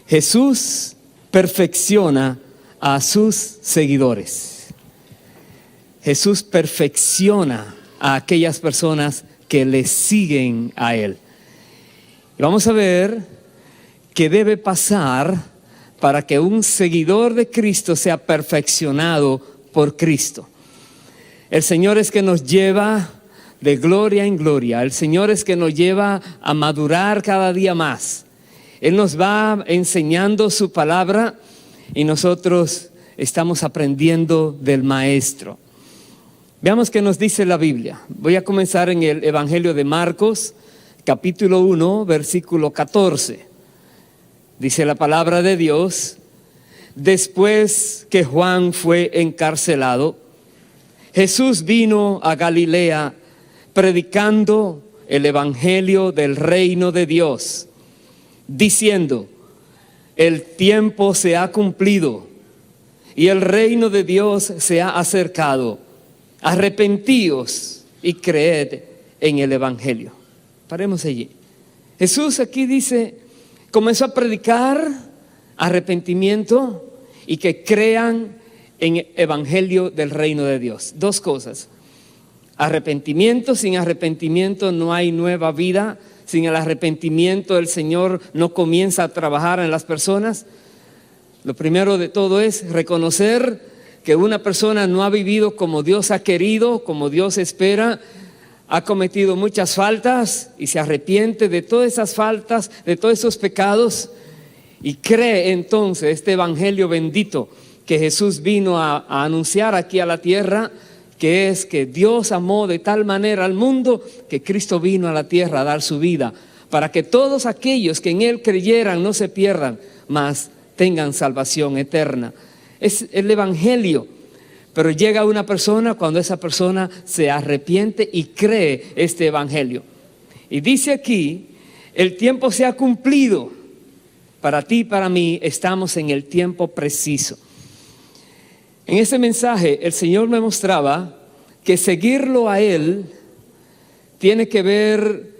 Jesús perfecciona a sus seguidores. Jesús perfecciona a aquellas personas que le siguen a Él. Y vamos a ver qué debe pasar para que un seguidor de Cristo sea perfeccionado por Cristo. El Señor es que nos lleva de gloria en gloria. El Señor es que nos lleva a madurar cada día más. Él nos va enseñando su palabra y nosotros estamos aprendiendo del Maestro. Veamos qué nos dice la Biblia. Voy a comenzar en el Evangelio de Marcos, capítulo 1, versículo 14. Dice la palabra de Dios: después que Juan fue encarcelado, Jesús vino a Galilea predicando el Evangelio del reino de Dios, diciendo: el tiempo se ha cumplido y el reino de Dios se ha acercado. Arrepentíos y creed en el Evangelio. Paremos allí. Jesús aquí dice, comenzó a predicar arrepentimiento y que crean en el Evangelio del reino de Dios. Dos cosas: arrepentimiento. Sin arrepentimiento no hay nueva vida. Sin el arrepentimiento el Señor no comienza a trabajar en las personas. Lo primero de todo es reconocer que una persona no ha vivido como Dios ha querido, como Dios espera, ha cometido muchas faltas y se arrepiente de todas esas faltas, de todos esos pecados, y cree entonces este evangelio bendito que Jesús vino a anunciar aquí a la tierra, que es que Dios amó de tal manera al mundo que Cristo vino a la tierra a dar su vida, para que todos aquellos que en Él creyeran no se pierdan, mas tengan salvación eterna. Es el evangelio. Pero llega una persona cuando esa persona se arrepiente y cree este evangelio. Y dice aquí, el tiempo se ha cumplido. Para ti y para mí estamos en el tiempo preciso. En ese mensaje el Señor me mostraba que seguirlo a Él tiene que ver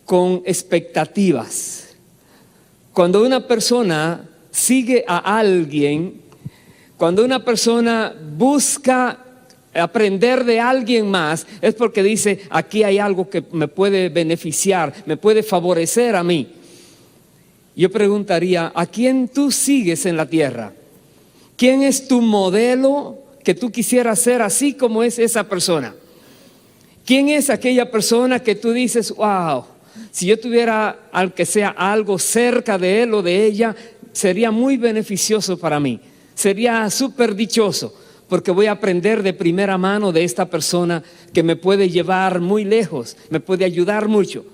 con expectativas. Cuando una persona sigue a alguien, cuando una persona busca aprender de alguien más, es porque dice, aquí hay algo que me puede beneficiar, me puede favorecer a mí. Yo preguntaría, ¿a quién tú sigues en la tierra? ¿Quién es tu modelo que tú quisieras ser así como es esa persona? ¿Quién es aquella persona que tú dices, wow, si yo tuviera al que sea algo cerca de él o de ella, sería muy beneficioso para mí? Sería súper dichoso porque voy a aprender de primera mano de esta persona que me puede llevar muy lejos, me puede ayudar mucho.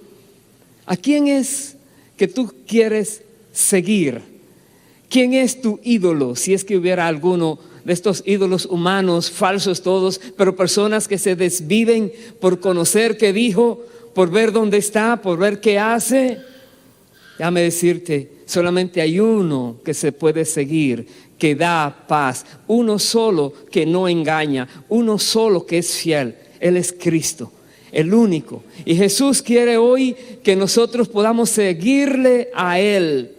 ¿A quién es que tú quieres seguir? ¿Quién es tu ídolo? Si es que hubiera alguno de estos ídolos humanos, falsos todos, pero personas que se desviven por conocer qué dijo, por ver dónde está, por ver qué hace. Déjame decirte, solamente hay uno que se puede seguir, que da paz, uno solo que no engaña, uno solo que es fiel. Él es Cristo, el único. Y Jesús quiere hoy que nosotros podamos seguirle a Él.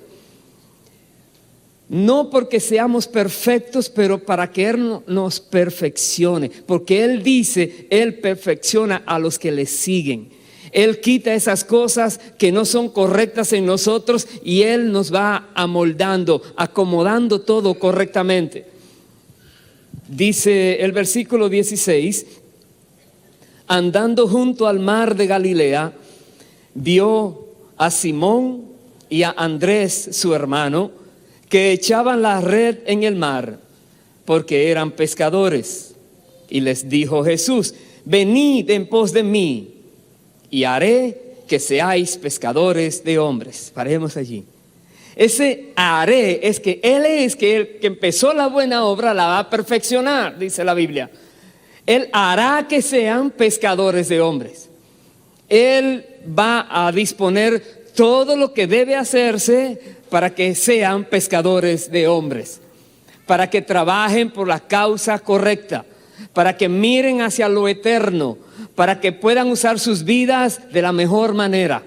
No porque seamos perfectos, pero para que Él nos perfeccione. Porque Él dice, Él perfecciona a los que le siguen. Él quita esas cosas que no son correctas en nosotros y Él nos va amoldando, acomodando todo correctamente. Dice el versículo 16, andando junto al mar de Galilea, vio a Simón y a Andrés, su hermano, que echaban la red en el mar, porque eran pescadores. Y les dijo Jesús, venid en pos de mí, y haré que seáis pescadores de hombres. Paremos allí. Ese haré es que Él es que el que empezó la buena obra la va a perfeccionar, dice la Biblia. Él hará que sean pescadores de hombres. Él va a disponer todo lo que debe hacerse para que sean pescadores de hombres, para que trabajen por la causa correcta, para que miren hacia lo eterno, para que puedan usar sus vidas de la mejor manera.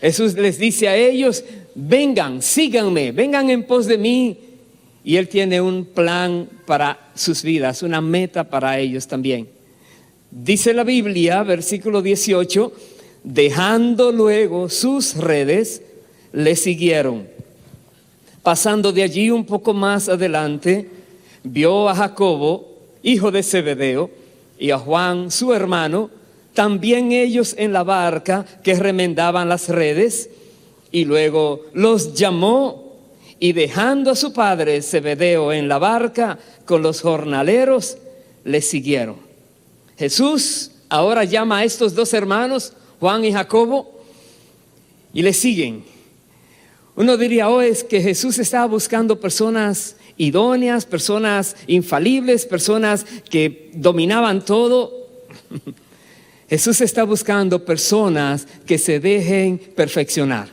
Jesús les dice a ellos, vengan, síganme, vengan en pos de mí. Y Él tiene un plan para sus vidas, una meta para ellos también. Dice la Biblia, versículo 18, dejando luego sus redes, le siguieron. Pasando de allí un poco más adelante, vio a Jacobo, hijo de Zebedeo, y a Juan, su hermano, también ellos en la barca que remendaban las redes, y luego los llamó, y dejando a su padre Zebedeo en la barca con los jornaleros, le siguieron. Jesús ahora llama a estos dos hermanos, Juan y Jacobo, y le siguen. Uno diría, es que Jesús estaba buscando personas idóneas, personas infalibles, personas que dominaban todo. Jesús está buscando personas que se dejen perfeccionar.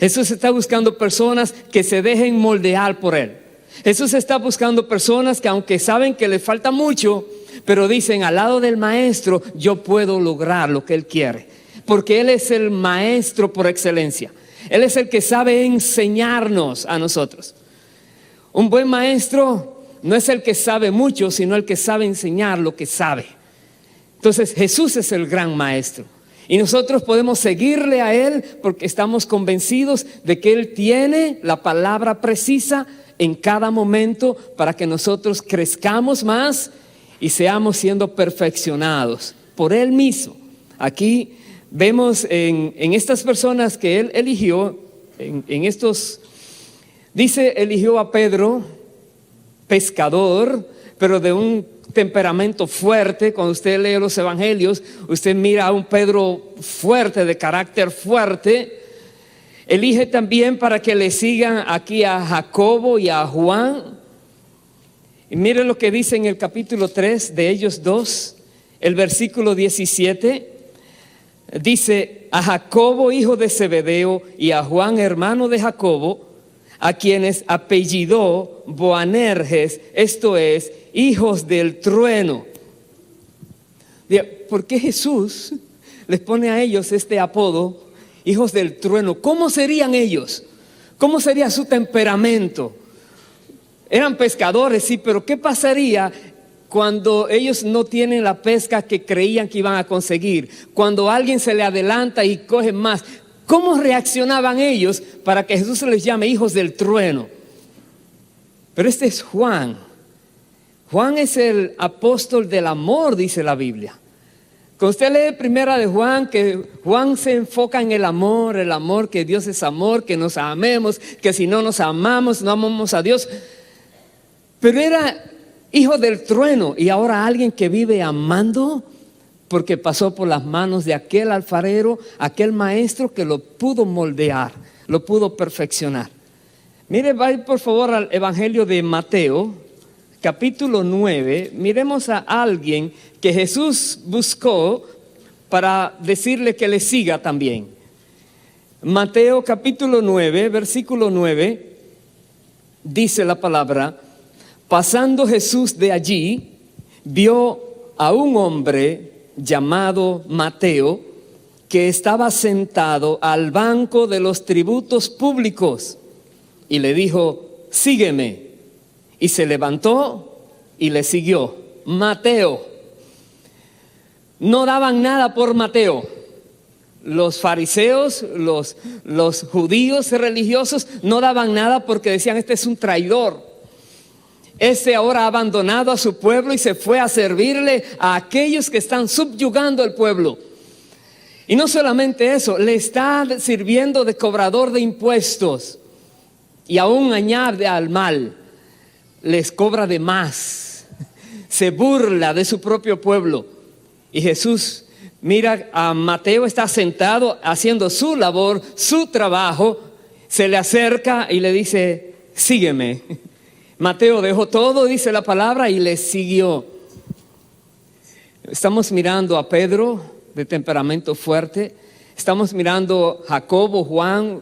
Jesús está buscando personas que se dejen moldear por Él. Jesús está buscando personas que aunque saben que les falta mucho, pero dicen, al lado del maestro yo puedo lograr lo que Él quiere. Porque Él es el maestro por excelencia. Él es el que sabe enseñarnos a nosotros. Un buen maestro no es el que sabe mucho, sino el que sabe enseñar lo que sabe. Entonces Jesús es el gran maestro. Y nosotros podemos seguirle a Él porque estamos convencidos de que Él tiene la palabra precisa en cada momento para que nosotros crezcamos más y seamos siendo perfeccionados por Él mismo. Aquí vemos en estas personas que Él eligió, dice, eligió a Pedro, pescador, pero de un temperamento fuerte. Cuando usted lee los evangelios, usted mira a un Pedro fuerte, de carácter fuerte. Elige también para que le sigan aquí a Jacobo y a Juan. Y mire lo que dice en el capítulo 3 de ellos dos, el versículo 17. Dice, a Jacobo, hijo de Zebedeo, y a Juan, hermano de Jacobo, a quienes apellidó Boanerges, esto es, hijos del trueno. ¿Por qué Jesús les pone a ellos este apodo, hijos del trueno? ¿Cómo serían ellos? ¿Cómo sería su temperamento? Eran pescadores, sí, pero ¿qué pasaría cuando ellos no tienen la pesca que creían que iban a conseguir? Cuando alguien se le adelanta y coge más, ¿cómo reaccionaban ellos para que Jesús se les llame hijos del trueno? Pero este es Juan. Juan es el apóstol del amor, dice la Biblia. Cuando usted lee primera de Juan, que Juan se enfoca en el amor, que Dios es amor, que nos amemos, que si no nos amamos, no amamos a Dios. Pero era hijo del trueno y ahora alguien que vive amando porque pasó por las manos de aquel alfarero, aquel maestro que lo pudo moldear, lo pudo perfeccionar. Mire, vaya por favor al Evangelio de Mateo, capítulo 9. Miremos a alguien que Jesús buscó para decirle que le siga también. Mateo capítulo 9, versículo 9, dice la palabra: pasando Jesús de allí, vio a un hombre llamado Mateo, que estaba sentado al banco de los tributos públicos, y le dijo: sígueme. Y se levantó y le siguió. Mateo. No daban nada por Mateo. Los fariseos, los judíos religiosos no daban nada porque decían: este es un traidor. Este ahora ha abandonado a su pueblo y se fue a servirle a aquellos que están subyugando al pueblo. Y no solamente eso, le está sirviendo de cobrador de impuestos y aún añade al mal, les cobra de más, se burla de su propio pueblo. Y Jesús mira a Mateo, está sentado haciendo su labor, su trabajo, se le acerca y le dice: sígueme. Mateo dejó todo, dice la palabra, y le siguió. Estamos mirando a Pedro, de temperamento fuerte. Estamos mirando a Jacobo, Juan,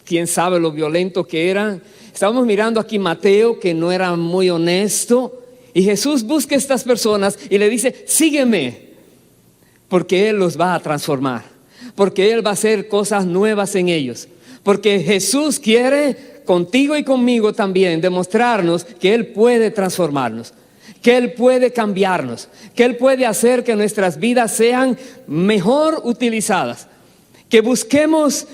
quién sabe lo violento que eran. Estamos mirando aquí Mateo, que no era muy honesto. Y Jesús busca a estas personas y le dice: sígueme, porque Él los va a transformar, porque Él va a hacer cosas nuevas en ellos, Porque Jesús quiere contigo y conmigo también demostrarnos que Él puede transformarnos, que Él puede cambiarnos, que Él puede hacer que nuestras vidas sean mejor utilizadas, que busquemos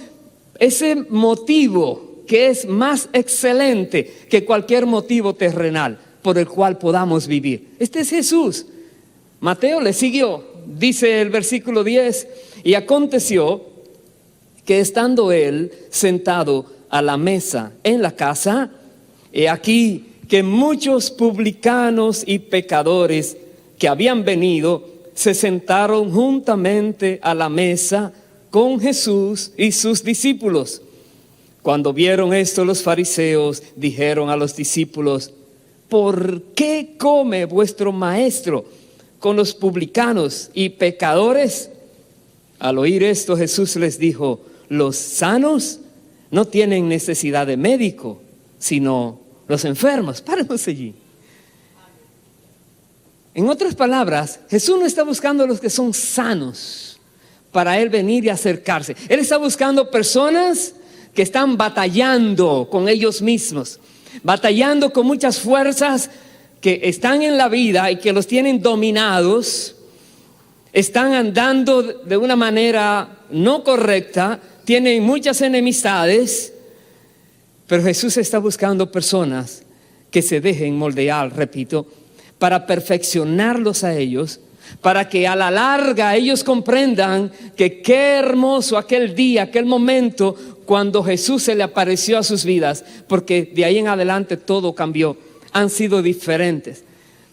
ese motivo que es más excelente que cualquier motivo terrenal por el cual podamos vivir. Este es Jesús. Mateo le siguió, dice el versículo 10, y aconteció que estando él sentado a la mesa en la casa, he aquí que muchos publicanos y pecadores que habían venido se sentaron juntamente a la mesa con Jesús y sus discípulos. Cuando vieron esto, los fariseos dijeron a los discípulos: ¿por qué come vuestro maestro con los publicanos y pecadores? Al oír esto, Jesús les dijo: los sanos no tienen necesidad de médico, sino los enfermos. Paremos allí. En otras palabras, Jesús no está buscando a los que son sanos para Él venir y acercarse. Él está buscando personas que están batallando con ellos mismos, batallando con muchas fuerzas que están en la vida y que los tienen dominados, están andando de una manera no correcta, tienen muchas enemistades, pero Jesús está buscando personas que se dejen moldear, repito, para perfeccionarlos a ellos, para que a la larga ellos comprendan que qué hermoso aquel día, aquel momento cuando Jesús se le apareció a sus vidas, porque de ahí en adelante todo cambió, han sido diferentes.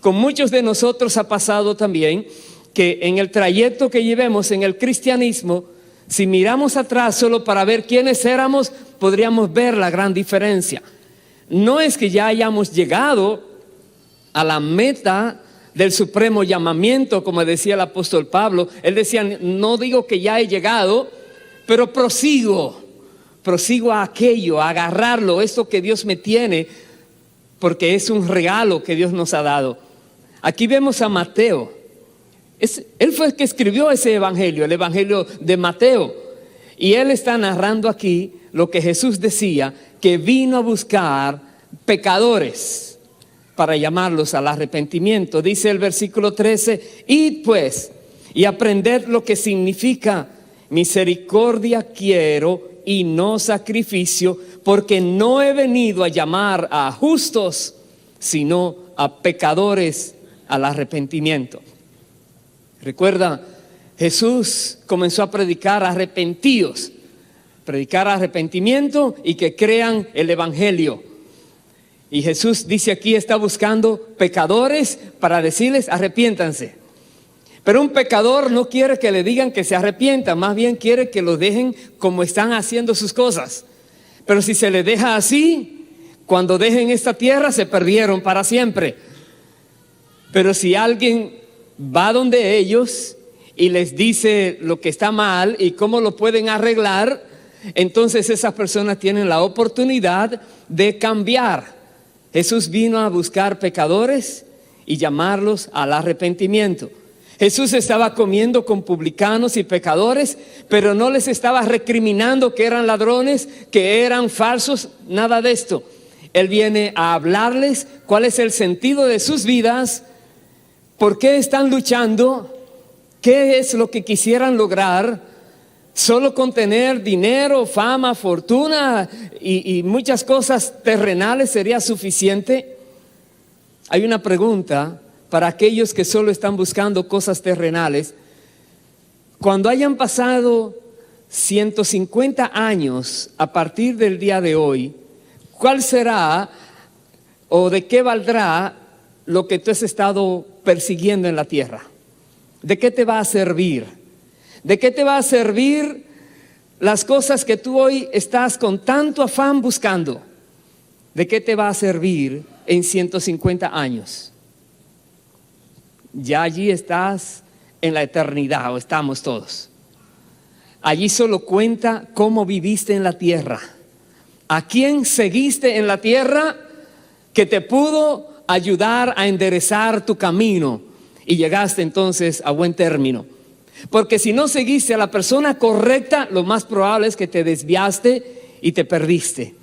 Con muchos de nosotros ha pasado también que en el trayecto que llevemos en el cristianismo, si miramos atrás solo para ver quiénes éramos, podríamos ver la gran diferencia. No es que ya hayamos llegado a la meta del supremo llamamiento, como decía el apóstol Pablo. Él decía: no digo que ya he llegado, pero prosigo a aquello, a agarrarlo, esto que Dios me tiene, porque es un regalo que Dios nos ha dado. Aquí vemos a Mateo. Él fue el que escribió ese evangelio, el evangelio de Mateo. Y él está narrando aquí lo que Jesús decía, que vino a buscar pecadores para llamarlos al arrepentimiento. Dice el versículo 13: id pues y aprended lo que significa misericordia quiero y no sacrificio, porque no he venido a llamar a justos, sino a pecadores al arrepentimiento. Recuerda, Jesús comenzó a predicar arrepentidos, predicar arrepentimiento y que crean el evangelio. Y Jesús dice aquí, está buscando pecadores para decirles: arrepiéntanse. Pero un pecador no quiere que le digan que se arrepientan, más bien quiere que lo dejen como están haciendo sus cosas. Pero si se les deja así, cuando dejen esta tierra se perdieron para siempre. Pero si alguien va donde ellos y les dice lo que está mal y cómo lo pueden arreglar, entonces esas personas tienen la oportunidad de cambiar. Jesús vino a buscar pecadores y llamarlos al arrepentimiento. Jesús estaba comiendo con publicanos y pecadores, pero no les estaba recriminando que eran ladrones, que eran falsos, nada de esto. Él viene a hablarles cuál es el sentido de sus vidas, por qué están luchando, qué es lo que quisieran lograr. Solo con tener dinero, fama, fortuna y muchas cosas terrenales sería suficiente. Hay una pregunta para aquellos que solo están buscando cosas terrenales. Cuando hayan pasado 150 años a partir del día de hoy, ¿cuál será o de qué valdrá lo que tú has estado persiguiendo en la tierra? ¿De qué te va a servir? ¿De qué te va a servir las cosas que tú hoy estás con tanto afán buscando? ¿De qué te va a servir en 150 años? Ya allí estás en la eternidad, o estamos todos. Allí solo cuenta cómo viviste en la tierra. ¿A quién seguiste en la tierra que te pudo ayudar a enderezar tu camino y llegaste entonces a buen término? Porque si no seguiste a la persona correcta, lo más probable es que te desviaste y te perdiste.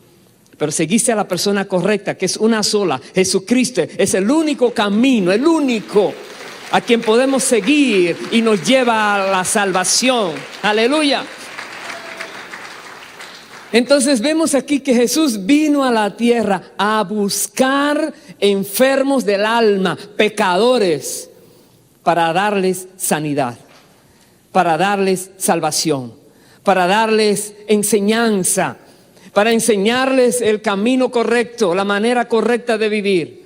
Pero seguiste a la persona correcta, que es una sola. Jesucristo es el único camino, el único a quien podemos seguir y nos lleva a la salvación. Aleluya. Entonces vemos aquí que Jesús vino a la tierra a buscar enfermos del alma, pecadores, para darles sanidad, para darles salvación, para darles enseñanza, para enseñarles el camino correcto, la manera correcta de vivir.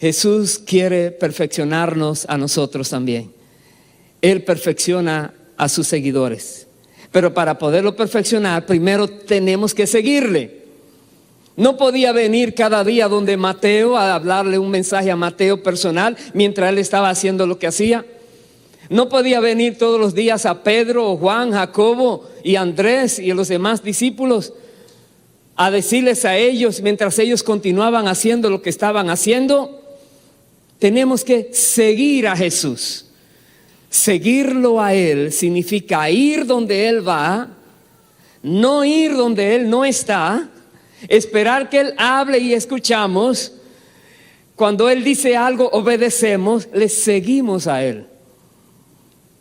Jesús quiere perfeccionarnos a nosotros también. Él perfecciona a sus seguidores. Pero para poderlo perfeccionar, primero tenemos que seguirle. No podía venir cada día donde Mateo a hablarle un mensaje a Mateo personal mientras él estaba haciendo lo que hacía. No podía venir todos los días a Pedro, Juan, Jacobo y Andrés y a los demás discípulos a decirles a ellos mientras ellos continuaban haciendo lo que estaban haciendo. Tenemos que seguir a Jesús. Seguirlo a Él significa ir donde Él va, no ir donde Él no está, esperar que Él hable y escuchamos. Cuando Él dice algo, obedecemos, le seguimos a Él.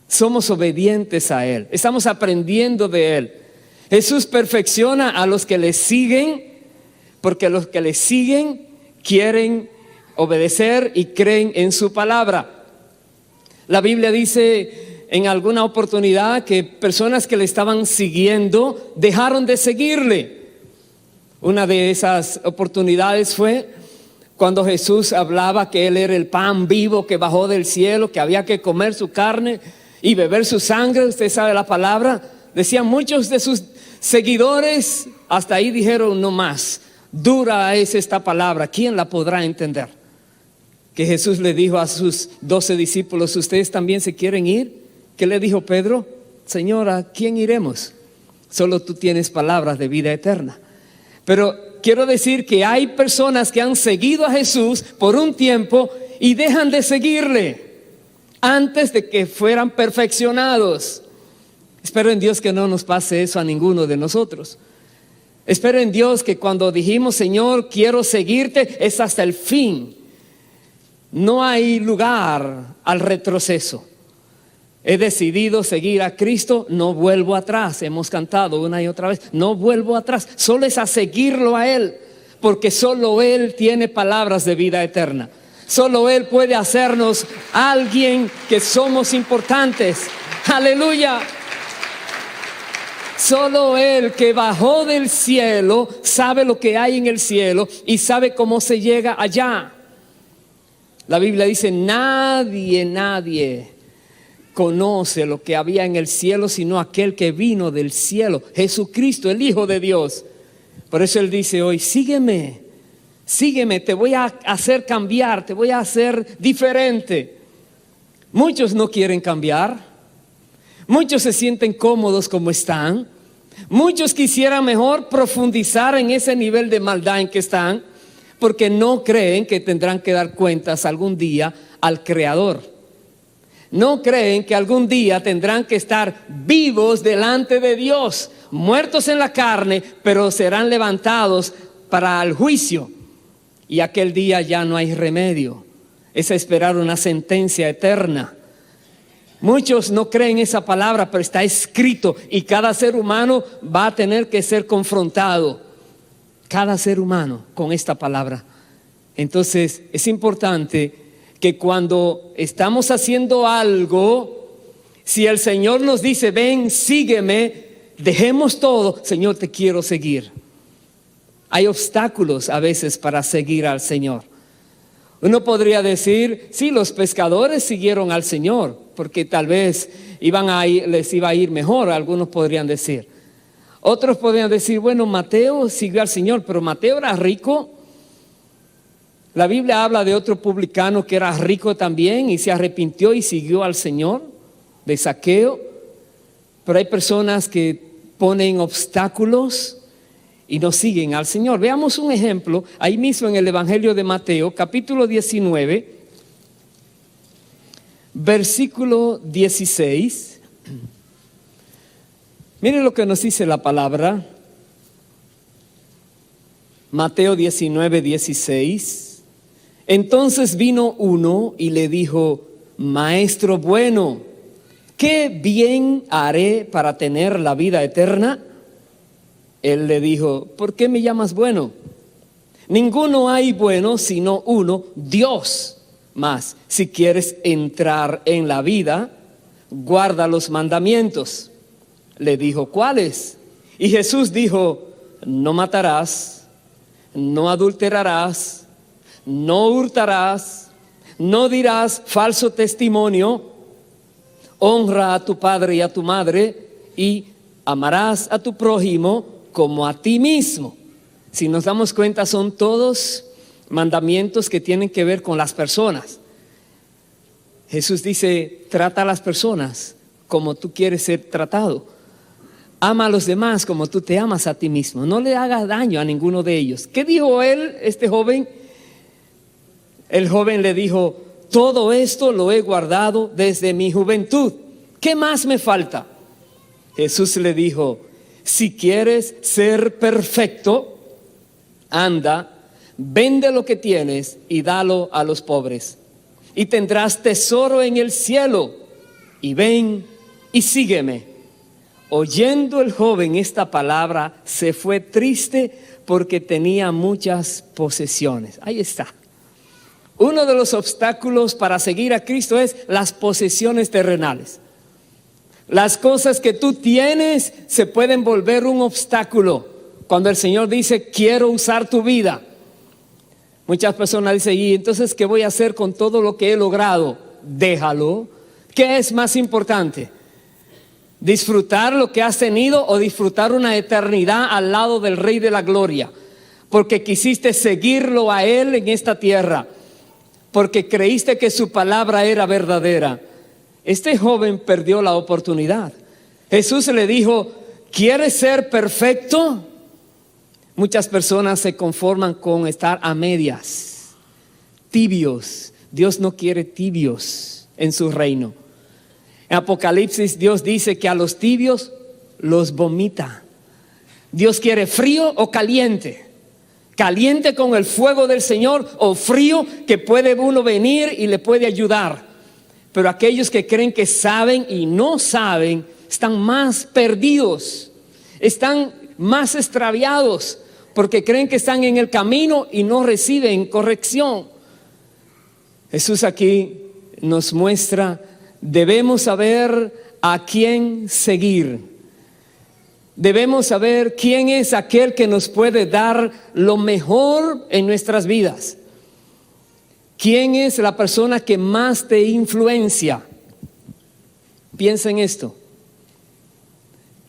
Somos obedientes a Él, estamos aprendiendo de Él. Jesús perfecciona a los que le siguen, porque los que le siguen quieren obedecer y creen en su palabra. La Biblia dice en alguna oportunidad que personas que le estaban siguiendo dejaron de seguirle. Una de esas oportunidades fue cuando Jesús hablaba que Él era el pan vivo que bajó del cielo, que había que comer su carne y beber su sangre. Usted sabe la palabra. Decían muchos de sus seguidores, hasta ahí dijeron: no más, dura es esta palabra, ¿quién la podrá entender? Que Jesús le dijo a sus 12 discípulos: ¿ustedes también se quieren ir? ¿Qué le dijo Pedro? Señor, ¿a quién iremos? Solo tú tienes palabras de vida eterna. Pero quiero decir que hay personas que han seguido a Jesús por un tiempo y dejan de seguirle antes de que fueran perfeccionados. Espero en Dios que no nos pase eso a ninguno de nosotros. Espero en Dios que cuando dijimos: Señor, quiero seguirte, es hasta el fin. No hay lugar al retroceso. He decidido seguir a Cristo, no vuelvo atrás. Hemos cantado una y otra vez: no vuelvo atrás. Solo es a seguirlo a Él, porque solo Él tiene palabras de vida eterna. Solo Él puede hacernos alguien que somos importantes. Aleluya. Solo Él, que bajó del cielo, sabe lo que hay en el cielo y sabe cómo se llega allá. La Biblia dice: nadie conoce lo que había en el cielo sino aquel que vino del cielo, Jesucristo, el Hijo de Dios. Por eso Él dice hoy: sígueme, te voy a hacer cambiar, te voy a hacer diferente. Muchos no quieren cambiar, muchos se sienten cómodos como están, muchos quisieran mejor profundizar en ese nivel de maldad en que están, porque no creen que tendrán que dar cuentas algún día al Creador. No creen que algún día tendrán que estar vivos delante de Dios, muertos en la carne, pero serán levantados para el juicio. Y aquel día ya no hay remedio. Es esperar una sentencia eterna. Muchos no creen esa palabra, pero está escrito y cada ser humano va a tener que ser confrontado. Cada ser humano con esta palabra. Entonces es importante que cuando estamos haciendo algo, si el Señor nos dice: ven, sígueme, dejemos todo. Señor, te quiero seguir. Hay obstáculos a veces para seguir al Señor. Uno podría decir: sí, los pescadores siguieron al Señor porque tal vez les iba a ir mejor. Algunos podrían decir. Otros podrían decir: bueno, Mateo siguió al Señor, pero Mateo era rico. La Biblia habla de otro publicano que era rico también y se arrepintió y siguió al Señor, de Zaqueo. Pero hay personas que ponen obstáculos y no siguen al Señor. Veamos un ejemplo ahí mismo en el Evangelio de Mateo, capítulo 19, versículo 16. Miren lo que nos dice la palabra. Mateo 19:16. Entonces vino uno y le dijo: Maestro bueno, ¿qué bien haré para tener la vida eterna? Él le dijo: ¿por qué me llamas bueno? Ninguno hay bueno sino uno, Dios. Mas si quieres entrar en la vida, guarda los mandamientos. Le dijo: ¿cuáles? Y Jesús dijo: no matarás, no adulterarás, no hurtarás, no dirás falso testimonio, honra a tu padre y a tu madre, y amarás a tu prójimo como a ti mismo. Si nos damos cuenta, son todos mandamientos que tienen que ver con las personas. Jesús dice: trata a las personas como tú quieres ser tratado. Ama a los demás como tú te amas a ti mismo. No le hagas daño a ninguno de ellos. ¿Qué dijo él, este joven? El joven le dijo: todo esto lo he guardado desde mi juventud. ¿Qué más me falta? Jesús le dijo: si quieres ser perfecto, anda, vende lo que tienes y dalo a los pobres, y tendrás tesoro en el cielo, y ven y sígueme. Oyendo el joven esta palabra, se fue triste porque tenía muchas posesiones. Ahí está. Uno de los obstáculos para seguir a Cristo es las posesiones terrenales. Las cosas que tú tienes se pueden volver un obstáculo cuando el Señor dice: quiero usar tu vida. Muchas personas dicen: ¿y entonces qué voy a hacer con todo lo que he logrado? Déjalo. ¿Qué es más importante? ¿Disfrutar lo que has tenido o disfrutar una eternidad al lado del Rey de la Gloria? Porque quisiste seguirlo a Él en esta tierra, porque creíste que su palabra era verdadera. Este joven perdió la oportunidad. Jesús le dijo: ¿quieres ser perfecto? Muchas personas se conforman con estar a medias, tibios. Dios no quiere tibios en su reino. En Apocalipsis Dios dice que a los tibios los vomita. Dios quiere frío o caliente. Caliente con el fuego del Señor, o frío que puede uno venir y le puede ayudar. Pero aquellos que creen que saben y no saben están más perdidos, están más extraviados, porque creen que están en el camino y no reciben corrección. Jesús aquí nos muestra: debemos saber a quién seguir. Debemos saber quién es aquel que nos puede dar lo mejor en nuestras vidas. ¿Quién es la persona que más te influencia? Piensa en esto.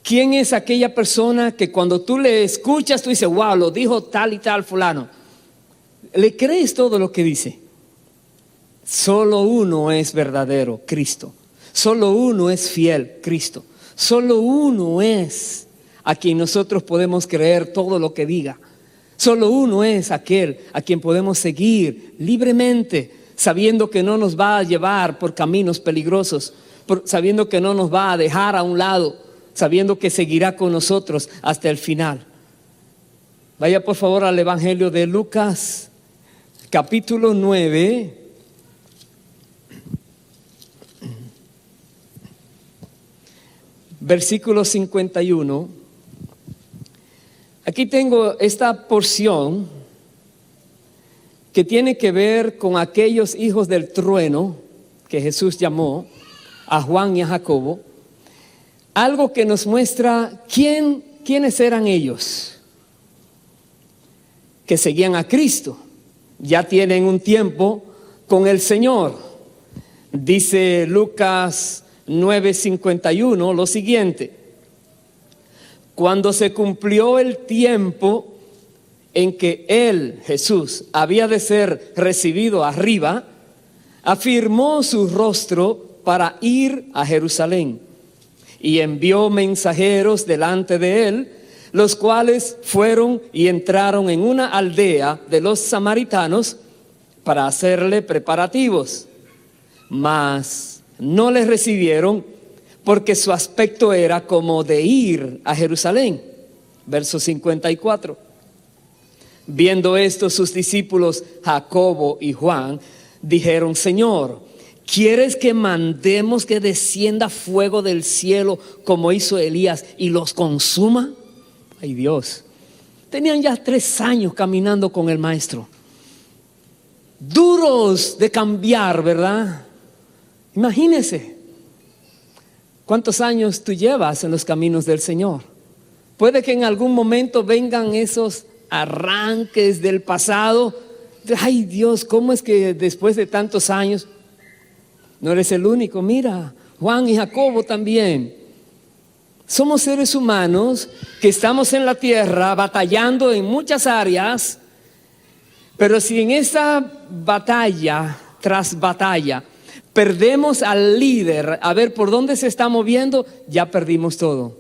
¿Quién es aquella persona que cuando tú le escuchas, tú dices: wow, lo dijo tal y tal fulano? ¿Le crees todo lo que dice? Solo uno es verdadero, Cristo. Solo uno es fiel, Cristo. Solo uno es a quien nosotros podemos creer todo lo que diga. Solo uno es aquel a quien podemos seguir libremente, sabiendo que no nos va a llevar por caminos peligrosos, sabiendo que no nos va a dejar a un lado, sabiendo que seguirá con nosotros hasta el final. Vaya por favor al Evangelio de Lucas, capítulo 9. Versículo 51. Aquí tengo esta porción que tiene que ver con aquellos hijos del trueno que Jesús llamó, a Juan y a Jacobo. Algo que nos muestra quiénes eran ellos, que seguían a Cristo. Ya tienen un tiempo con el Señor. Dice Lucas 9:51 lo siguiente: cuando se cumplió el tiempo en que él, Jesús, había de ser recibido arriba, afirmó su rostro para ir a Jerusalén, y envió mensajeros delante de él, los cuales fueron y entraron en una aldea de los samaritanos para hacerle preparativos. Mas no les recibieron, porque su aspecto era como de ir a Jerusalén. Verso 54. Viendo esto, sus discípulos Jacobo y Juan dijeron: Señor, ¿quieres que mandemos que descienda fuego del cielo como hizo Elías y los consuma? Ay, Dios. Tenían ya 3 años caminando con el maestro. Duros de cambiar, ¿verdad? Imagínense. ¿Cuántos años tú llevas en los caminos del Señor? Puede que en algún momento vengan esos arranques del pasado. Ay, Dios, ¿cómo es que después de tantos años? No eres el único, mira, Juan y Jacobo también. Somos seres humanos que estamos en la tierra batallando en muchas áreas, pero si en esta batalla tras batalla perdemos al líder, a ver por dónde se está moviendo, ya perdimos todo.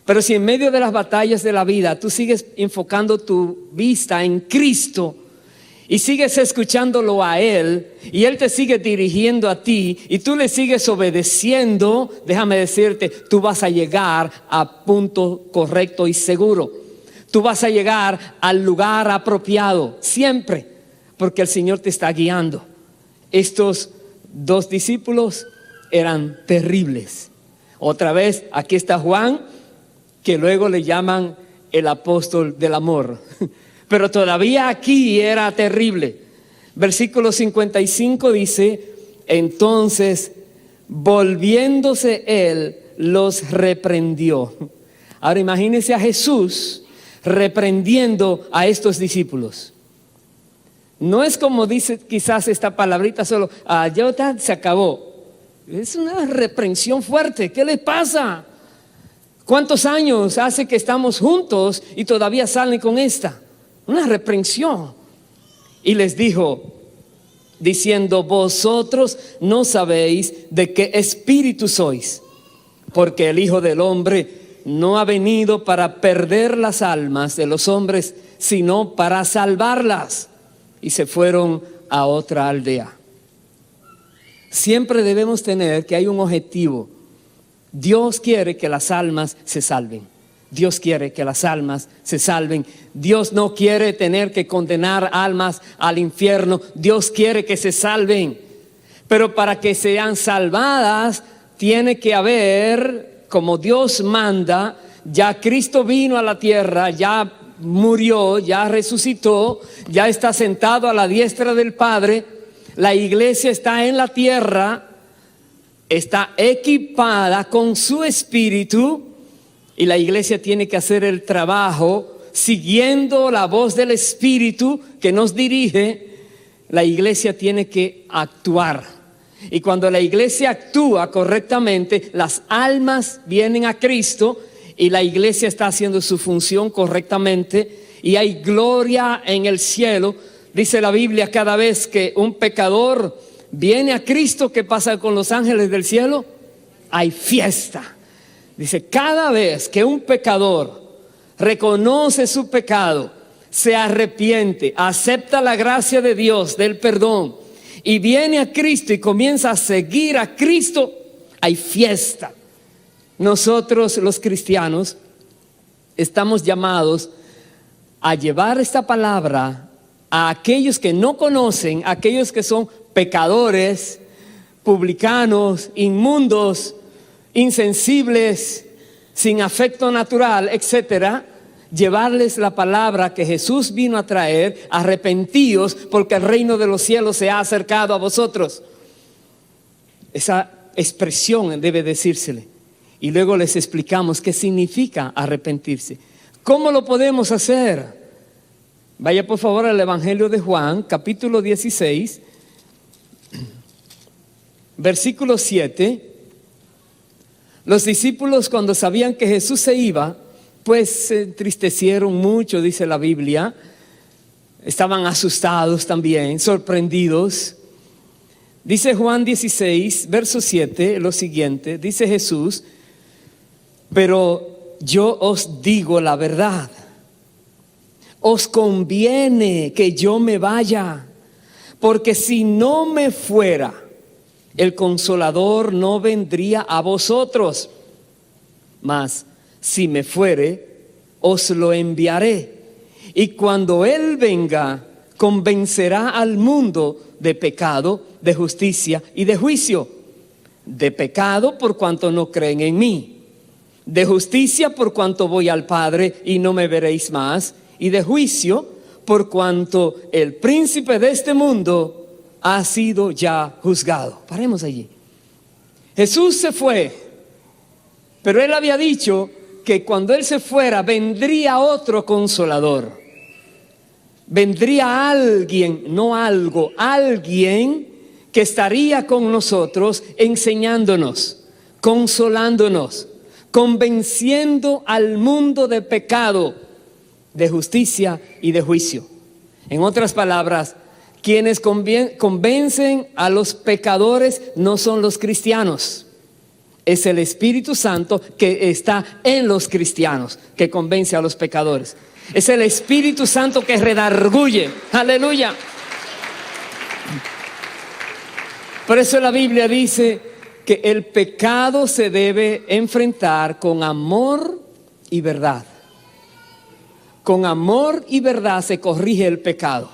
Pero si en medio de las batallas de la vida tú sigues enfocando tu vista en Cristo y sigues escuchándolo a Él, y Él te sigue dirigiendo a ti, y tú le sigues obedeciendo, déjame decirte, tú vas a llegar a punto correcto y seguro. Tú vas a llegar al lugar apropiado, siempre, porque el Señor te está guiando. Estos 2 discípulos eran terribles. Otra vez, aquí está Juan, que luego le llaman el apóstol del amor. Pero todavía aquí era terrible. Versículo 55 dice: entonces, volviéndose él, los reprendió. Ahora imagínense a Jesús reprendiendo a estos discípulos. No es como dice quizás esta palabrita solo, ya se acabó. Es una reprensión fuerte. ¿Qué les pasa? ¿Cuántos años hace que estamos juntos y todavía salen con esta? Una reprensión. Y les dijo, diciendo: vosotros no sabéis de qué espíritu sois, porque el Hijo del Hombre no ha venido para perder las almas de los hombres, sino para salvarlas. Y se fueron a otra aldea. Siempre debemos tener que hay un objetivo. Dios quiere que las almas se salven. Dios quiere que las almas se salven. Dios no quiere tener que condenar almas al infierno. Dios quiere que se salven. Pero para que sean salvadas, tiene que haber, como Dios manda, ya Cristo vino a la tierra, ya murió, ya resucitó, ya está sentado a la diestra del Padre. La iglesia está en la tierra, está equipada con su espíritu, y la iglesia tiene que hacer el trabajo siguiendo la voz del Espíritu que nos dirige. La iglesia tiene que actuar, y cuando la iglesia actúa correctamente, las almas vienen a Cristo y la iglesia está haciendo su función correctamente, y hay gloria en el cielo. Dice la Biblia, cada vez que un pecador viene a Cristo, ¿qué pasa con los ángeles del cielo? Hay fiesta. Dice, cada vez que un pecador reconoce su pecado, se arrepiente, acepta la gracia de Dios, del perdón, y viene a Cristo y comienza a seguir a Cristo, hay fiesta. Nosotros los cristianos estamos llamados a llevar esta palabra a aquellos que no conocen, a aquellos que son pecadores, publicanos, inmundos, insensibles, sin afecto natural, etcétera. Llevarles la palabra que Jesús vino a traer: arrepentíos, porque el reino de los cielos se ha acercado a vosotros. Esa expresión debe decírsele, y luego les explicamos qué significa arrepentirse. ¿Cómo lo podemos hacer? Vaya por favor al Evangelio de Juan, capítulo 16, versículo 7. Los discípulos, cuando sabían que Jesús se iba, pues se entristecieron mucho, dice la Biblia. Estaban asustados también, sorprendidos. Dice Juan 16, verso 7, lo siguiente. Dice Jesús: pero yo os digo la verdad, os conviene que yo me vaya, porque si no me fuera, el Consolador no vendría a vosotros, mas si me fuere, os lo enviaré. Y cuando Él venga, convencerá al mundo de pecado, de justicia y de juicio. De pecado por cuanto no creen en mí. De justicia por cuanto voy al Padre y no me veréis más. Y de juicio por cuanto el príncipe de este mundo ha sido ya juzgado. Paremos allí. Jesús se fue, pero Él había dicho que cuando Él se fuera vendría otro consolador. Vendría alguien, no algo, alguien que estaría con nosotros enseñándonos, consolándonos, convenciendo al mundo de pecado, de justicia y de juicio. En otras palabras, quienes convencen a los pecadores no son los cristianos. Es el Espíritu Santo que está en los cristianos, que convence a los pecadores. Es el Espíritu Santo que redarguye. Aleluya. Por eso la Biblia dice que el pecado se debe enfrentar con amor y verdad. Con amor y verdad se corrige el pecado.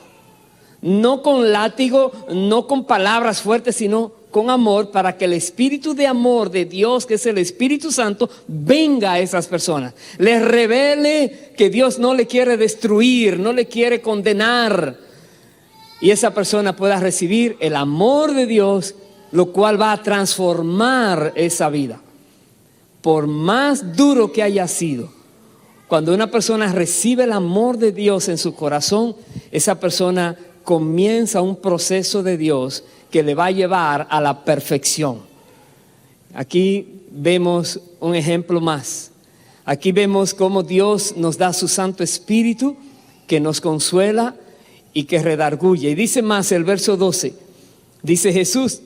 No con látigo, no con palabras fuertes, sino con amor, para que el espíritu de amor de Dios, que es el Espíritu Santo, venga a esas personas. Les revele que Dios no le quiere destruir, no le quiere condenar. Y esa persona pueda recibir el amor de Dios, lo cual va a transformar esa vida. Por más duro que haya sido, cuando una persona recibe el amor de Dios en su corazón, esa persona comienza un proceso de Dios que le va a llevar a la perfección. Aquí vemos un ejemplo más. Aquí vemos cómo Dios nos da su Santo Espíritu que nos consuela y que redarguye. Y dice más el verso 12. Dice Jesús: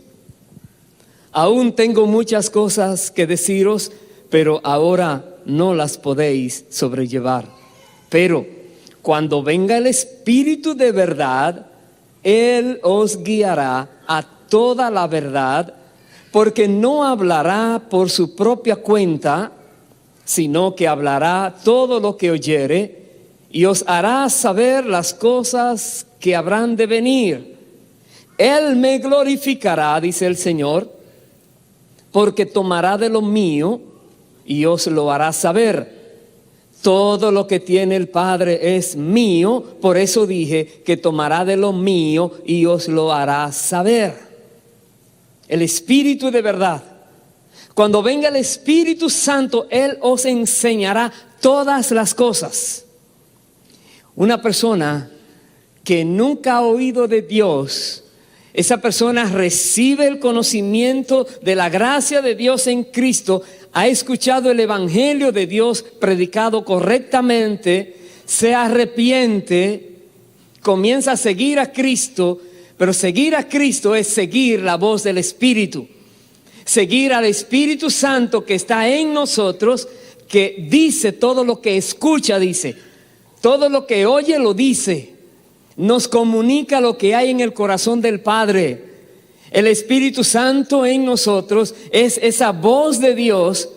aún tengo muchas cosas que deciros, pero ahora no las podéis sobrellevar. Pero cuando venga el Espíritu de verdad, Él os guiará a toda la verdad, porque no hablará por su propia cuenta, sino que hablará todo lo que oyere, y os hará saber las cosas que habrán de venir. Él me glorificará, dice el Señor, porque tomará de lo mío y os lo hará saber. Todo lo que tiene el Padre es mío, por eso dije que tomará de lo mío y os lo hará saber. El Espíritu de verdad. Cuando venga el Espíritu Santo, Él os enseñará todas las cosas. Una persona que nunca ha oído de Dios, esa persona recibe el conocimiento de la gracia de Dios en Cristo, ha escuchado el Evangelio de Dios predicado correctamente, se arrepiente, comienza a seguir a Cristo, pero seguir a Cristo es seguir la voz del Espíritu. Seguir al Espíritu Santo que está en nosotros, que dice todo lo que escucha, dice. Todo lo que oye lo dice. Nos comunica lo que hay en el corazón del Padre. El Espíritu Santo en nosotros es esa voz de Dios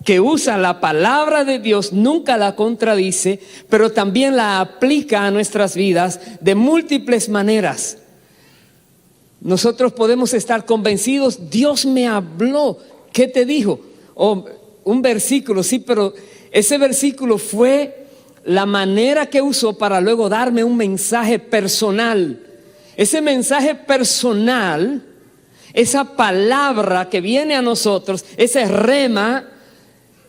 que usa la palabra de Dios, nunca la contradice, pero también la aplica a nuestras vidas de múltiples maneras. Nosotros podemos estar convencidos: Dios me habló. ¿Qué te dijo? Un versículo, sí, pero ese versículo fue la manera que usó para luego darme un mensaje personal. Ese mensaje personal, esa palabra que viene a nosotros, ese rema,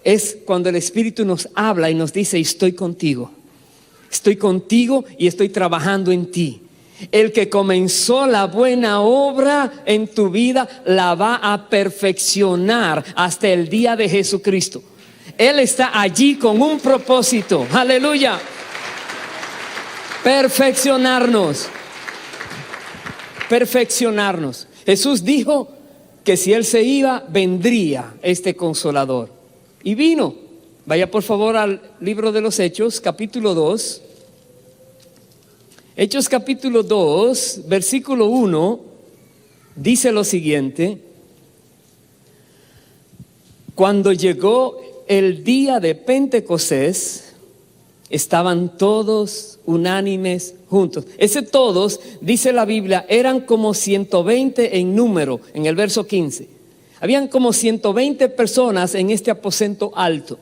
es cuando el Espíritu nos habla y nos dice: estoy contigo y estoy trabajando en ti. El que comenzó la buena obra en tu vida la va a perfeccionar hasta el día de Jesucristo. Él está allí con un propósito. Aleluya. Perfeccionarnos. Jesús dijo que si Él se iba, vendría este Consolador. Y vino. Vaya por favor al libro de los Hechos, capítulo 2. Hechos capítulo 2, versículo 1, dice lo siguiente: cuando llegó el día de Pentecostés, estaban todos unánimes juntos. Ese todos, dice la Biblia, eran como 120 en número, en el verso 15. Habían como 120 personas en este aposento alto.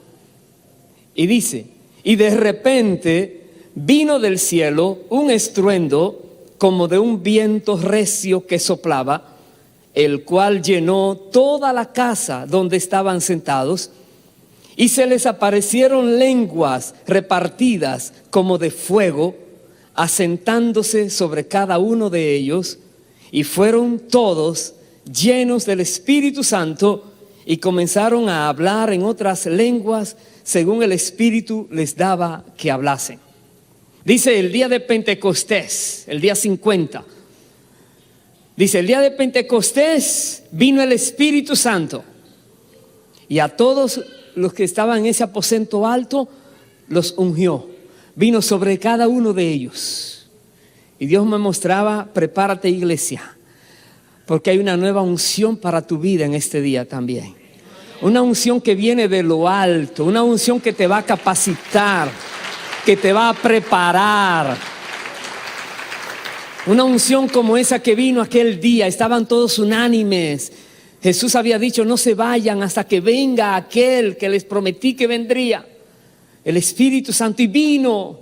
Y dice, y de repente vino del cielo un estruendo como de un viento recio que soplaba, el cual llenó toda la casa donde estaban sentados, y se les aparecieron lenguas repartidas como de fuego, asentándose sobre cada uno de ellos, y fueron todos llenos del Espíritu Santo y comenzaron a hablar en otras lenguas según el Espíritu les daba que hablasen. Dice el día de Pentecostés, el día 50. Dice, el día de Pentecostés vino el Espíritu Santo y a todos los que estaban en ese aposento alto los ungió. Vino sobre cada uno de ellos. Y Dios me mostraba, prepárate, iglesia, porque hay una nueva unción para tu vida en este día también. Una unción que viene de lo alto, una unción que te va a capacitar, que te va a preparar. Una unción como esa que vino aquel día, estaban todos unánimes. Jesús había dicho, no se vayan hasta que venga aquel que les prometí que vendría, el Espíritu Santo, y vino.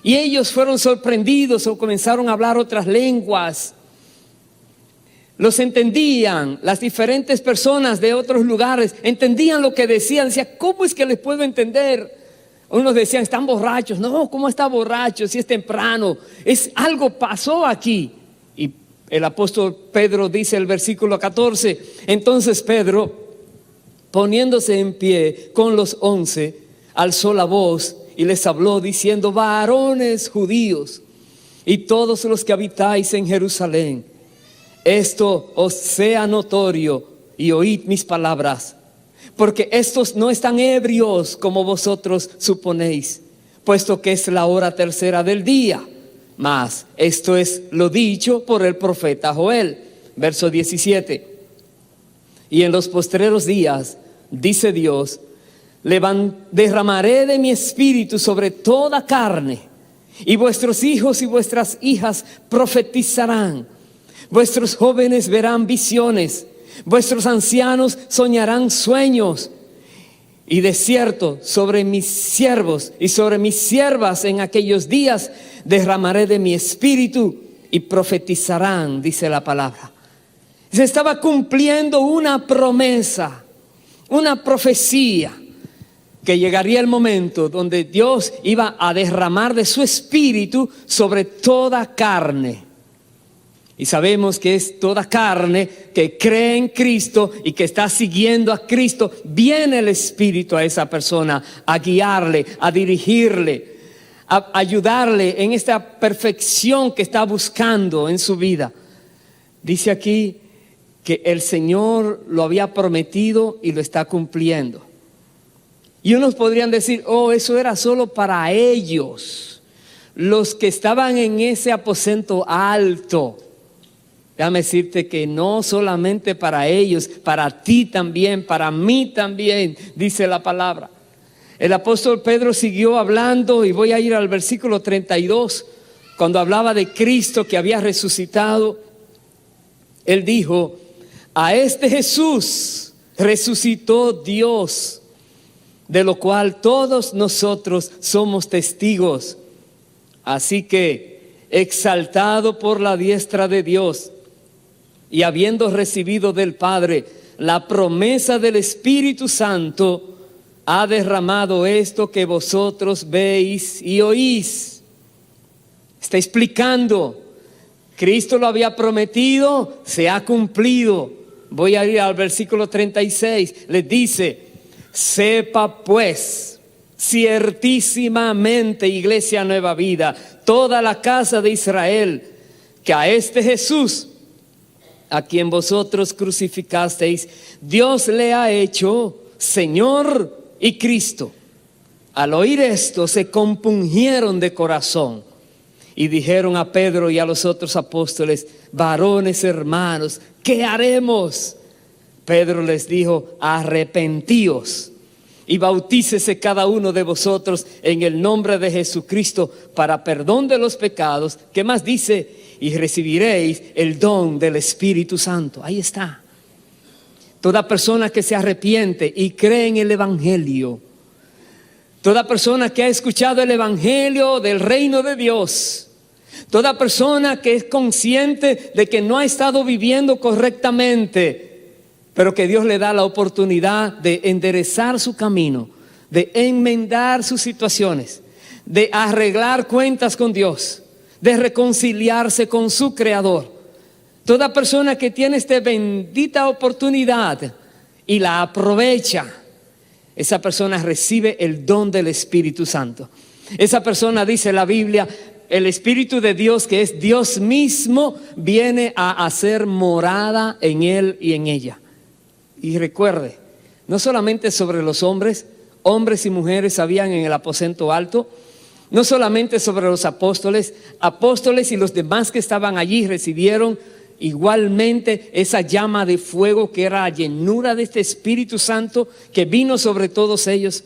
Y ellos fueron sorprendidos o comenzaron a hablar otras lenguas. Los entendían, las diferentes personas de otros lugares entendían lo que decían. Decían, ¿cómo es que les puedo entender? Unos decían, están borrachos. No, ¿cómo está borracho si es temprano? Algo pasó aquí. Y el apóstol Pedro dice el versículo 14, entonces Pedro, poniéndose en pie con los 11, alzó la voz y les habló diciendo, varones judíos y todos los que habitáis en Jerusalén, esto os sea notorio y oíd mis palabras, porque estos no están ebrios como vosotros suponéis, puesto que es la hora tercera del día. Mas esto es lo dicho por el profeta Joel, verso 17. Y en los postreros días, dice Dios, derramaré de mi espíritu sobre toda carne, y vuestros hijos y vuestras hijas profetizarán. Vuestros jóvenes verán visiones, vuestros ancianos soñarán sueños. Y de cierto, sobre mis siervos y sobre mis siervas en aquellos días derramaré de mi espíritu y profetizarán, dice la palabra. Se estaba cumpliendo una promesa, una profecía, que llegaría el momento donde Dios iba a derramar de su espíritu sobre toda carne. Y sabemos que es toda carne que cree en Cristo y que está siguiendo a Cristo. Viene el Espíritu a esa persona a guiarle, a dirigirle, a ayudarle en esta perfección que está buscando en su vida. Dice aquí que el Señor lo había prometido y lo está cumpliendo. Y unos podrían decir, oh, eso era solo para ellos, los que estaban en ese aposento alto. Déjame decirte que no solamente para ellos, para ti también, para mí también, dice la palabra. El apóstol Pedro siguió hablando y voy a ir al versículo 32, cuando hablaba de Cristo que había resucitado. Él dijo, a este Jesús resucitó Dios, de lo cual todos nosotros somos testigos. Así que, exaltado por la diestra de Dios, y habiendo recibido del Padre la promesa del Espíritu Santo, ha derramado esto que vosotros veis y oís. Está explicando, Cristo lo había prometido, se ha cumplido. Voy a ir al versículo 36, les dice, sepa pues ciertísimamente, Iglesia Nueva Vida, toda la casa de Israel, que a este Jesús, a quien vosotros crucificasteis, Dios le ha hecho Señor y Cristo. Al oír esto se compungieron de corazón y dijeron a Pedro y a los otros apóstoles, varones hermanos, ¿qué haremos? Pedro les dijo, arrepentíos y bautícese cada uno de vosotros en el nombre de Jesucristo para perdón de los pecados. ¿Qué más dice? Y recibiréis el don del Espíritu Santo. Ahí está. Toda persona que se arrepiente y cree en el Evangelio, toda persona que ha escuchado el Evangelio del reino de Dios, toda persona que es consciente de que no ha estado viviendo correctamente, pero que Dios le da la oportunidad de enderezar su camino, de enmendar sus situaciones, de arreglar cuentas con Dios, de reconciliarse con su Creador. Toda persona que tiene esta bendita oportunidad y la aprovecha, esa persona recibe el don del Espíritu Santo. Esa persona, dice la Biblia, el Espíritu de Dios, que es Dios mismo, viene a hacer morada en él y en ella. Y recuerde, no solamente sobre los hombres y mujeres habían en el aposento alto, no solamente sobre los apóstoles y los demás que estaban allí recibieron igualmente esa llama de fuego que era la llenura de este Espíritu Santo que vino sobre todos ellos.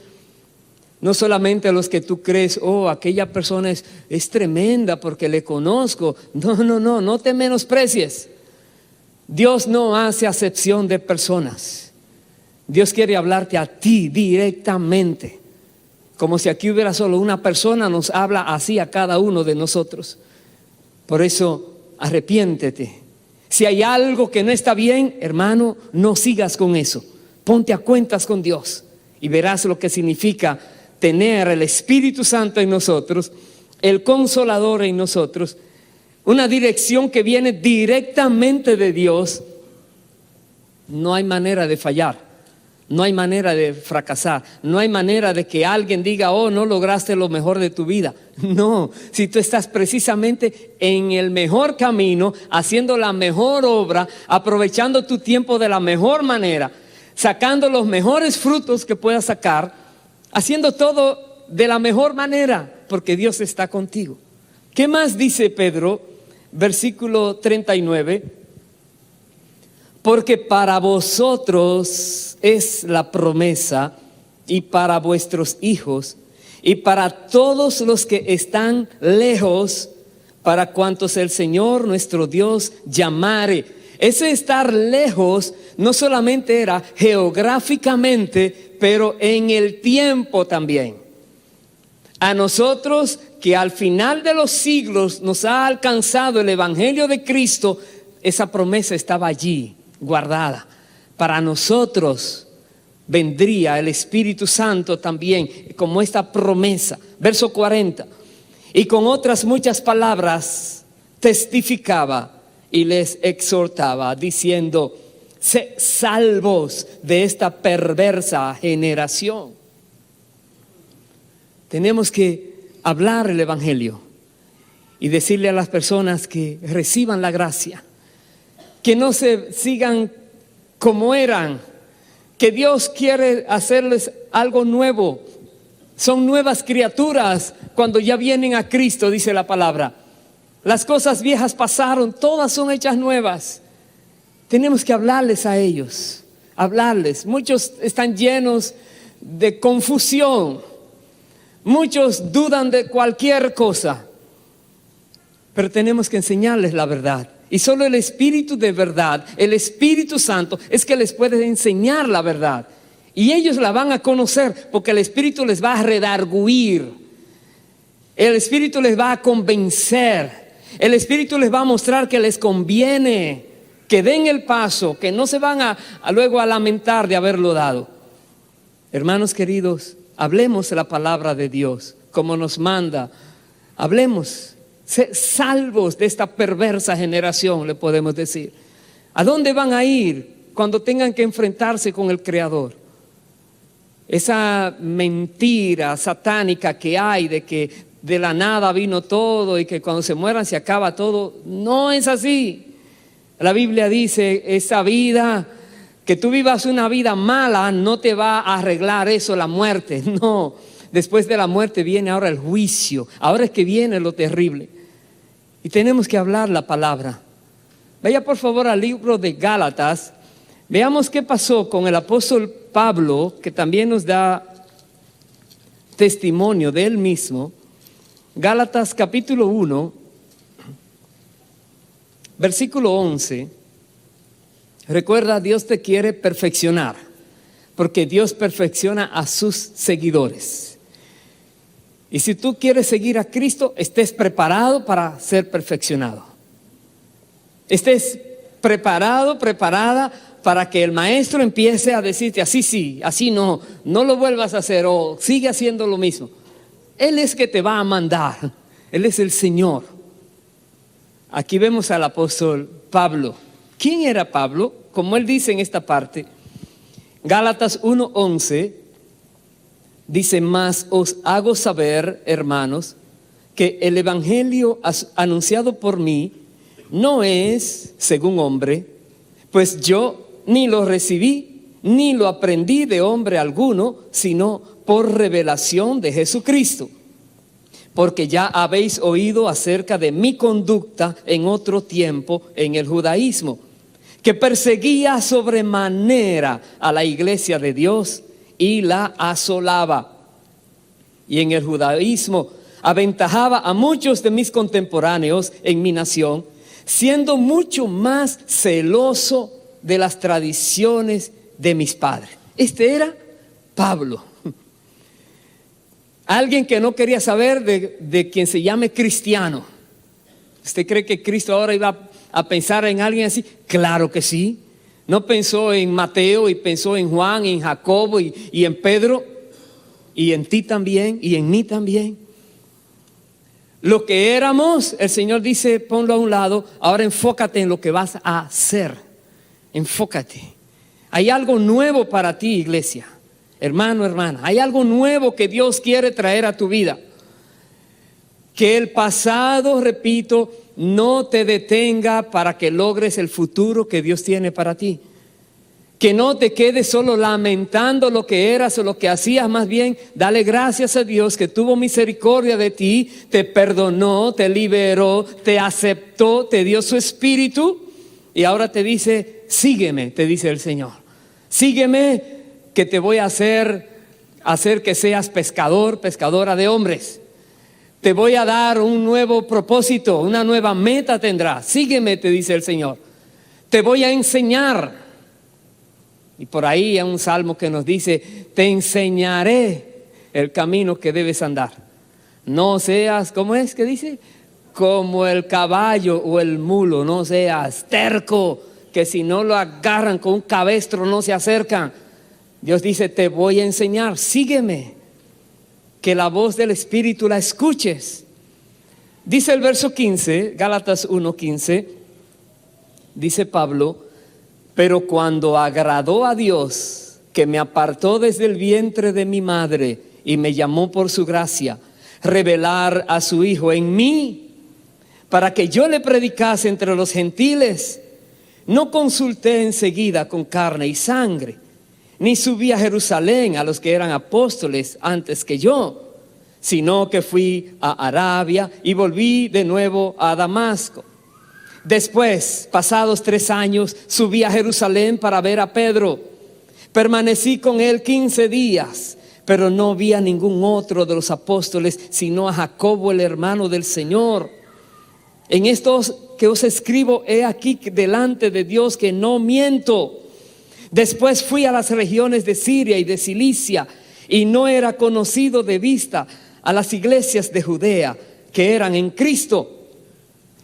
No solamente los que tú crees, oh, aquella persona es tremenda porque le conozco. No te menosprecies. Dios no hace acepción de personas. Dios quiere hablarte a ti directamente. Como si aquí hubiera solo una persona, nos habla así a cada uno de nosotros. Por eso, arrepiéntete. Si hay algo que no está bien, hermano, no sigas con eso. Ponte a cuentas con Dios y verás lo que significa tener el Espíritu Santo en nosotros, el Consolador en nosotros, una dirección que viene directamente de Dios. No hay manera de fallar, no hay manera de fracasar, no hay manera de que alguien diga, oh, no lograste lo mejor de tu vida. No, si tú estás precisamente en el mejor camino, haciendo la mejor obra, aprovechando tu tiempo de la mejor manera, sacando los mejores frutos que puedas sacar, haciendo todo de la mejor manera, porque Dios está contigo. ¿Qué más dice Pedro? Versículo 39. Porque para vosotros es la promesa, y para vuestros hijos, y para todos los que están lejos, para cuantos el Señor nuestro Dios llamare. Ese estar lejos no solamente era geográficamente, pero en el tiempo también. A nosotros que al final de los siglos nos ha alcanzado el Evangelio de Cristo, esa promesa estaba allí, guardada. Para nosotros vendría el Espíritu Santo también, como esta promesa. Verso 40. Y con otras muchas palabras testificaba y les exhortaba, diciendo, sé salvos de esta perversa generación. Tenemos que hablar el Evangelio y decirle a las personas que reciban la gracia, que no se sigan como eran, que Dios quiere hacerles algo nuevo. Son nuevas criaturas cuando ya vienen a Cristo, dice la palabra. Las cosas viejas pasaron, todas son hechas nuevas. Tenemos que hablarles a ellos, hablarles. Muchos están llenos de confusión, muchos dudan de cualquier cosa, pero tenemos que enseñarles la verdad. Y solo el Espíritu de verdad, el Espíritu Santo, es que les puede enseñar la verdad. Y ellos la van a conocer porque el Espíritu les va a redarguir. El Espíritu les va a convencer. El Espíritu les va a mostrar que les conviene, que den el paso, que no se van luego a lamentar de haberlo dado. Hermanos queridos, hablemos la palabra de Dios como nos manda. Hablemos. Salvos de esta perversa generación, le podemos decir. ¿A dónde van a ir cuando tengan que enfrentarse con el Creador? Esa mentira satánica que hay de que de la nada vino todo y que cuando se mueran se acaba todo, no es así. La Biblia dice, esa vida, que tú vivas una vida mala no te va a arreglar eso, la muerte, no. Después de la muerte viene ahora el juicio, ahora es que viene lo terrible. Y tenemos que hablar la palabra. Vaya por favor al libro de Gálatas. Veamos qué pasó con el apóstol Pablo, que también nos da testimonio de él mismo. Gálatas capítulo 1, versículo 11. Recuerda, Dios te quiere perfeccionar, porque Dios perfecciona a sus seguidores. Y si tú quieres seguir a Cristo, estés preparado para ser perfeccionado. Estés preparado, preparada para que el maestro empiece a decirte así sí, así no, no lo vuelvas a hacer o sigue haciendo lo mismo. Él es que te va a mandar, Él es el Señor. Aquí vemos al apóstol Pablo. ¿Quién era Pablo? Como él dice en esta parte, Gálatas 1:11, dice: mas os hago saber, hermanos, que el evangelio anunciado por mí no es según hombre, pues yo ni lo recibí, ni lo aprendí de hombre alguno, sino por revelación de Jesucristo. Porque ya habéis oído acerca de mi conducta en otro tiempo en el judaísmo, que perseguía sobremanera a la iglesia de Dios y la asolaba. Y en el judaísmo aventajaba a muchos de mis contemporáneos en mi nación, siendo mucho más celoso de las tradiciones de mis padres. Este era Pablo. Alguien que no quería saber de quien se llame cristiano. ¿Usted cree que Cristo ahora iba a pensar en alguien así? Claro que sí. No pensó en Mateo y pensó en Juan, en Jacobo y en Pedro, y en ti también y en mí también. Lo que éramos, el Señor dice, ponlo a un lado, ahora enfócate en lo que vas a hacer. Enfócate. Hay algo nuevo para ti, iglesia. Hermano, hermana, hay algo nuevo que Dios quiere traer a tu vida. Que el pasado, repito, no te detenga para que logres el futuro que Dios tiene para ti. Que no te quedes solo lamentando lo que eras o lo que hacías, más bien dale gracias a Dios que tuvo misericordia de ti, te perdonó, te liberó, te aceptó, te dio su espíritu y ahora te dice: sígueme, te dice el Señor. Sígueme, que te voy a hacer que seas pescador, pescadora de hombres. Te voy a dar un nuevo propósito, una nueva meta tendrás. Sígueme, te dice el Señor. Te voy a enseñar. Y por ahí hay un salmo que nos dice: te enseñaré el camino que debes andar. No seas, ¿cómo es que dice? Como el caballo o el mulo, no seas terco, que si no lo agarran con un cabestro no se acercan. Dios dice: te voy a enseñar, sígueme, que la voz del Espíritu la escuches. Dice el verso 15, Gálatas 1:15, dice Pablo: pero cuando agradó a Dios, que me apartó desde el vientre de mi madre y me llamó por su gracia, revelar a su Hijo en mí, para que yo le predicase entre los gentiles, no consulté enseguida con carne y sangre, ni subí a Jerusalén a los que eran apóstoles antes que yo, sino que fui a Arabia y volví de nuevo a Damasco. Después, pasados 3 años, subí a Jerusalén para ver a Pedro. Permanecí con él 15 días, pero no vi a ningún otro de los apóstoles, sino a Jacobo, el hermano del Señor. En estos que os escribo, he aquí delante de Dios que no miento. Después fui a las regiones de Siria y de Cilicia, y no era conocido de vista a las iglesias de Judea que eran en Cristo.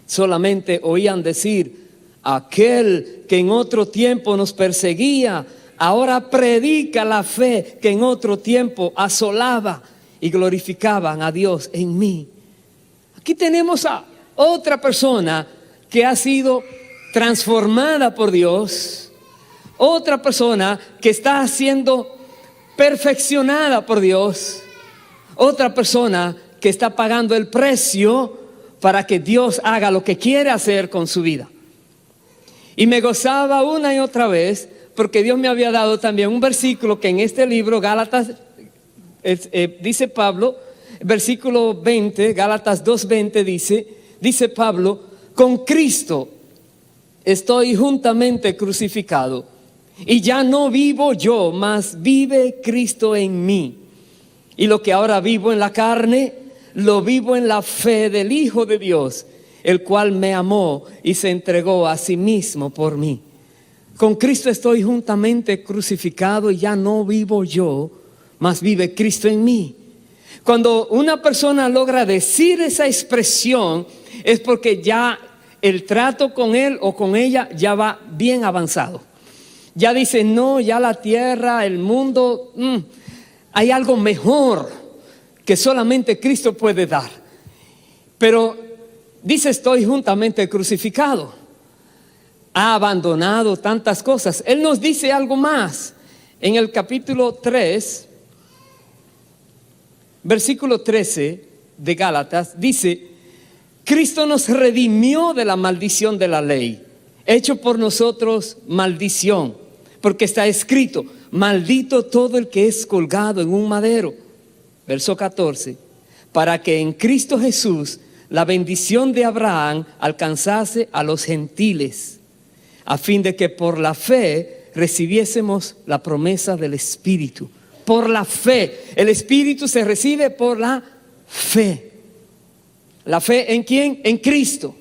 Solamente oían decir: aquel que en otro tiempo nos perseguía, ahora predica la fe que en otro tiempo asolaba, y glorificaban a Dios en mí. Aquí tenemos a otra persona que ha sido transformada por Dios, otra persona que está siendo perfeccionada por Dios, otra persona que está pagando el precio para que Dios haga lo que quiere hacer con su vida. Y me gozaba una y otra vez porque Dios me había dado también un versículo que en este libro, Gálatas, dice Pablo, versículo 20, Gálatas 2:20 dice Pablo: con Cristo estoy juntamente crucificado, y ya no vivo yo, mas vive Cristo en mí. Y lo que ahora vivo en la carne, lo vivo en la fe del Hijo de Dios, el cual me amó y se entregó a sí mismo por mí. Con Cristo estoy juntamente crucificado y ya no vivo yo, mas vive Cristo en mí. Cuando una persona logra decir esa expresión, es porque ya el trato con él o con ella ya va bien avanzado. Ya dice, no, ya la tierra, el mundo, hay algo mejor que solamente Cristo puede dar. Pero dice, estoy juntamente crucificado. Ha abandonado tantas cosas. Él nos dice algo más. En el capítulo 3, versículo 13 de Gálatas, dice, Cristo nos redimió de la maldición de la ley, hecho por nosotros maldición, porque está escrito, maldito todo el que es colgado en un madero. Verso 14, para que en Cristo Jesús la bendición de Abraham alcanzase a los gentiles, a fin de que por la fe recibiésemos la promesa del Espíritu. Por la fe. El Espíritu se recibe por la fe. ¿La fe en quién? En Cristo.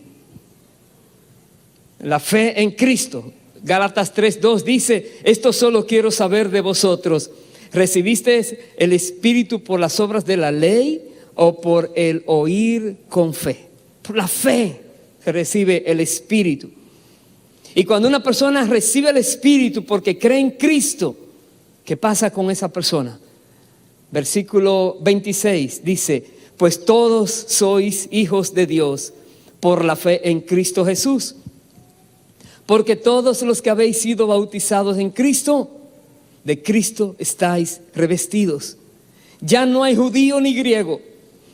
La fe en Cristo. Gálatas 3:2 dice, esto solo quiero saber de vosotros. ¿Recibisteis el Espíritu por las obras de la ley o por el oír con fe? Por la fe se recibe el Espíritu. Y cuando una persona recibe el Espíritu porque cree en Cristo, ¿qué pasa con esa persona? Versículo 26 dice, pues todos sois hijos de Dios por la fe en Cristo Jesús. Porque todos los que habéis sido bautizados en Cristo, de Cristo estáis revestidos. Ya no hay judío ni griego,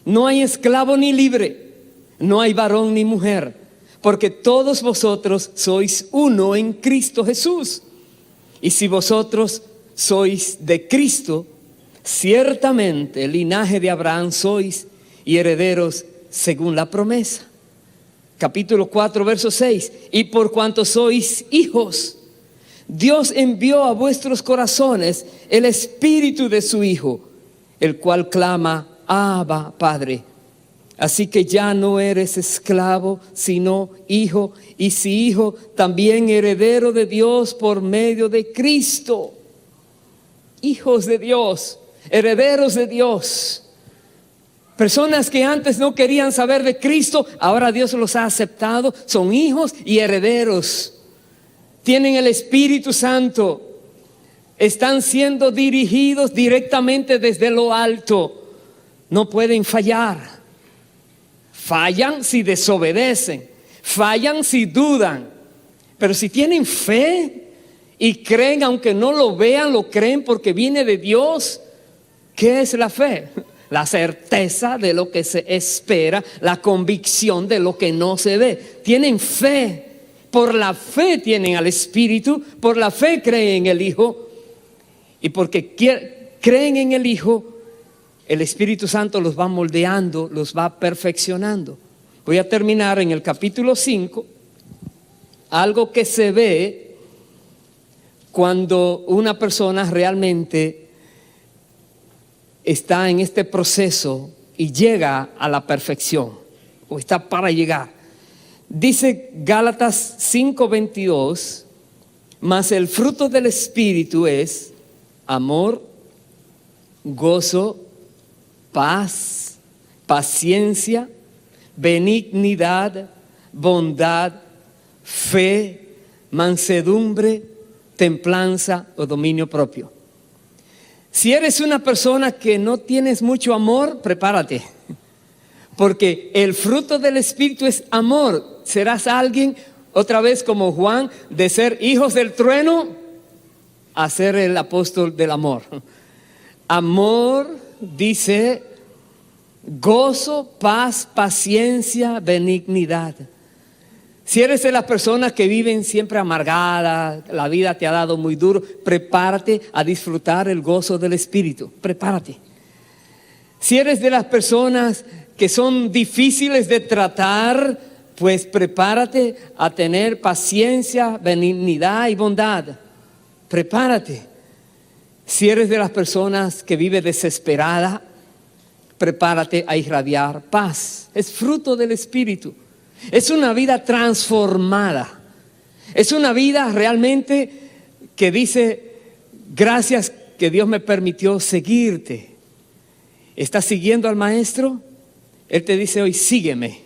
no hay esclavo ni libre, no hay varón ni mujer, porque todos vosotros sois uno en Cristo Jesús. Y si vosotros sois de Cristo, ciertamente el linaje de Abraham sois y herederos según la promesa. Capítulo 4, verso 6. Y por cuanto sois hijos, Dios envió a vuestros corazones el Espíritu de su Hijo, el cual clama, Abba, Padre. Así que ya no eres esclavo, sino hijo, y si hijo, también heredero de Dios por medio de Cristo. Hijos de Dios, herederos de Dios. Personas que antes no querían saber de Cristo, ahora Dios los ha aceptado, son hijos y herederos. Tienen el Espíritu Santo, están siendo dirigidos directamente desde lo alto, no pueden fallar. Fallan si desobedecen, fallan si dudan, pero si tienen fe y creen, aunque no lo vean, lo creen porque viene de Dios. ¿Qué es la fe? La certeza de lo que se espera, la convicción de lo que no se ve. Tienen fe, por la fe tienen al Espíritu, por la fe creen en el Hijo, y porque creen en el Hijo, el Espíritu Santo los va moldeando, los va perfeccionando. Voy a terminar en el capítulo 5, algo que se ve cuando una persona realmente está en este proceso y llega a la perfección, o está para llegar. Dice Gálatas 5:22, mas el fruto del Espíritu es amor, gozo, paz, paciencia, benignidad, bondad, fe, mansedumbre, templanza o dominio propio. Si eres una persona que no tienes mucho amor, prepárate, porque el fruto del Espíritu es amor. Serás alguien, otra vez como Juan, de ser hijos del trueno a ser el apóstol del amor. Amor, dice, gozo, paz, paciencia, benignidad. Si eres de las personas que viven siempre amargadas, la vida te ha dado muy duro, prepárate a disfrutar el gozo del Espíritu. Prepárate. Si eres de las personas que son difíciles de tratar, pues prepárate a tener paciencia, benignidad y bondad. Prepárate. Si eres de las personas que vive desesperada, prepárate a irradiar paz. Es fruto del Espíritu. Es una vida transformada. Es una vida realmente que dice, gracias que Dios me permitió seguirte. ¿Estás siguiendo al Maestro? Él te dice hoy, sígueme.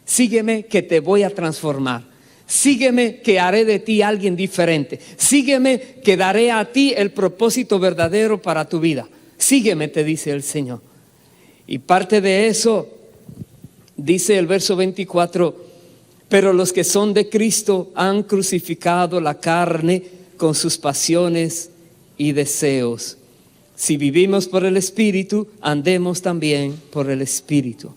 Sígueme que te voy a transformar. Sígueme que haré de ti alguien diferente. Sígueme que daré a ti el propósito verdadero para tu vida. Sígueme, te dice el Señor. Y parte de eso, dice el verso 24, pero los que son de Cristo han crucificado la carne con sus pasiones y deseos. Si vivimos por el Espíritu, andemos también por el Espíritu.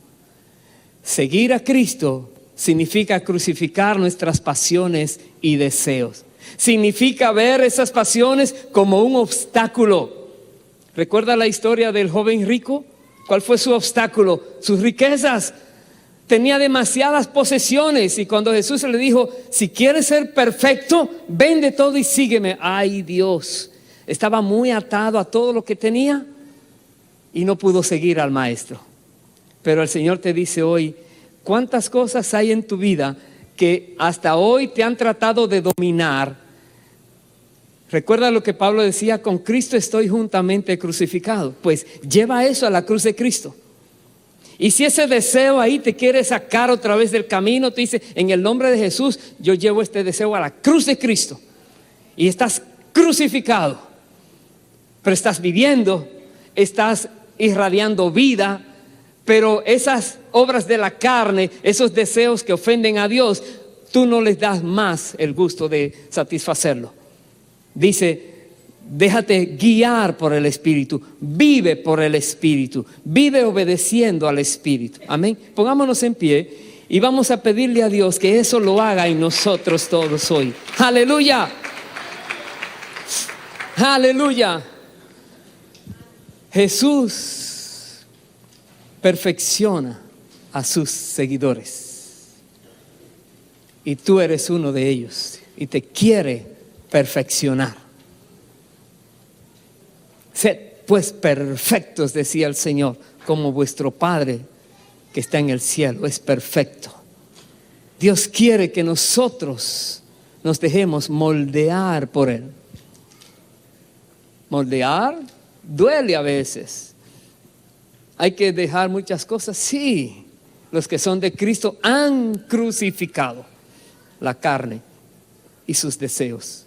Seguir a Cristo significa crucificar nuestras pasiones y deseos. Significa ver esas pasiones como un obstáculo. ¿Recuerda la historia del joven rico? ¿Cuál fue su obstáculo? Sus riquezas. Tenía demasiadas posesiones y cuando Jesús le dijo, si quieres ser perfecto, vende todo y sígueme. Ay, Dios, estaba muy atado a todo lo que tenía y no pudo seguir al Maestro. Pero el Señor te dice hoy, ¿cuántas cosas hay en tu vida que hasta hoy te han tratado de dominar? Recuerda lo que Pablo decía, con Cristo estoy juntamente crucificado. Pues lleva eso a la cruz de Cristo. Y si ese deseo ahí te quiere sacar otra vez del camino, te dice, en el nombre de Jesús, yo llevo este deseo a la cruz de Cristo. Y estás crucificado, pero estás viviendo, estás irradiando vida, pero esas obras de la carne, esos deseos que ofenden a Dios, tú no les das más el gusto de satisfacerlo. Dice, déjate guiar por el Espíritu, vive por el Espíritu, vive obedeciendo al Espíritu. Amén. Pongámonos en pie y vamos a pedirle a Dios que eso lo haga en nosotros todos hoy. Aleluya. Aleluya. Jesús perfecciona a sus seguidores y tú eres uno de ellos y te quiere perfeccionar. Sed pues perfectos, decía el Señor, como vuestro Padre que está en el cielo es perfecto. Dios quiere que nosotros nos dejemos moldear por Él. Moldear duele a veces. Hay que dejar muchas cosas. Sí, los que son de Cristo han crucificado la carne y sus deseos.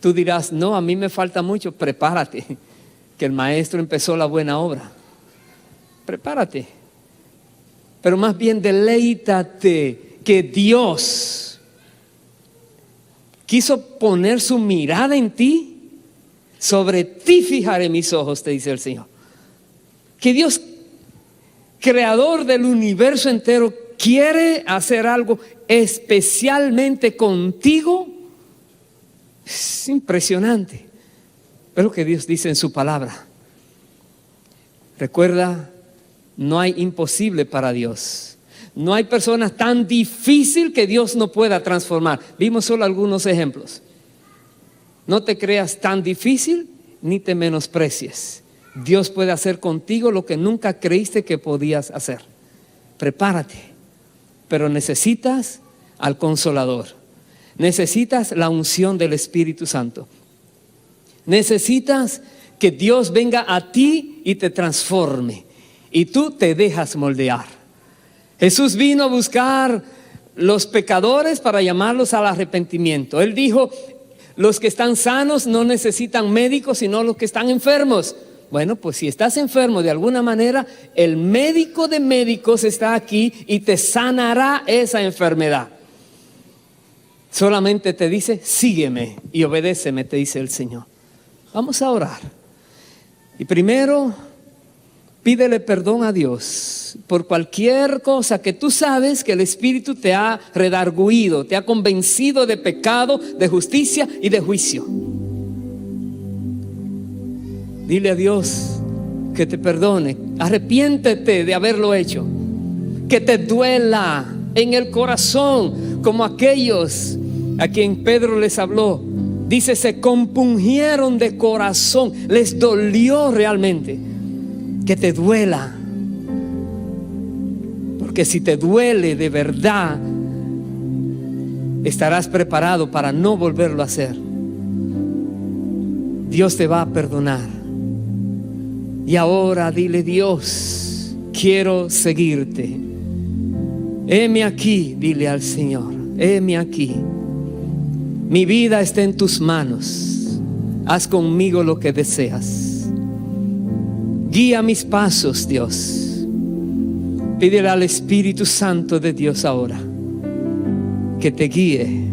Tú dirás, no, a mí me falta mucho. Prepárate, que el Maestro empezó la buena obra. Prepárate. Pero más bien deleítate que Dios quiso poner su mirada en ti. Sobre ti fijaré mis ojos, te dice el Señor. Que Dios, creador del universo entero, quiere hacer algo especialmente contigo. Es impresionante. Es lo que Dios dice en su palabra. Recuerda, no hay imposible para Dios. No hay persona tan difícil que Dios no pueda transformar. Vimos solo algunos ejemplos. No te creas tan difícil ni te menosprecies. Dios puede hacer contigo lo que nunca creíste que podías hacer. Prepárate, pero necesitas al Consolador. Necesitas la unción del Espíritu Santo. Necesitas que Dios venga a ti y te transforme. Y tú te dejas moldear. Jesús vino a buscar los pecadores para llamarlos al arrepentimiento. Él dijo, los que están sanos no necesitan médicos, sino los que están enfermos. Bueno, pues si estás enfermo de alguna manera, el médico de médicos está aquí y te sanará esa enfermedad. Solamente te dice, sígueme y obedéceme, te dice el Señor. Vamos a orar. Y primero, pídele perdón a Dios por cualquier cosa que tú sabes que el Espíritu te ha redarguido, te ha convencido de pecado, de justicia y de juicio. Dile a Dios que te perdone. Arrepiéntete de haberlo hecho. Que te duela en el corazón, como aquellos a quien Pedro les habló. Dice, se compungieron de corazón, les dolió realmente. que te duela. Porque si te duele de verdad, estarás preparado para no volverlo a hacer. Dios te va a perdonar. Y ahora dile: Dios, quiero seguirte. Heme aquí, dile al Señor, heme aquí. Mi vida está en tus manos. Haz conmigo lo que deseas. Guía mis pasos, Dios. Pídele al Espíritu Santo de Dios ahora que te guíe,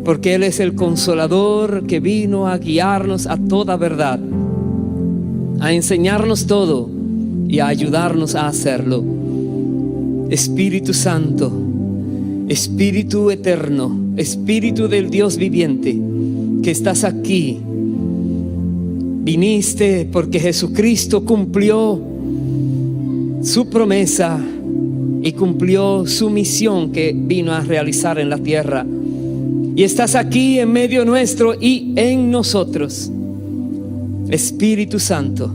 porque Él es el consolador que vino a guiarnos a toda verdad, a enseñarnos todo y a ayudarnos a hacerlo. Espíritu Santo, Espíritu eterno, Espíritu del Dios viviente, que estás aquí. Viniste porque Jesucristo cumplió su promesa y cumplió su misión que vino a realizar en la tierra. Y estás aquí en medio nuestro y en nosotros. Espíritu Santo,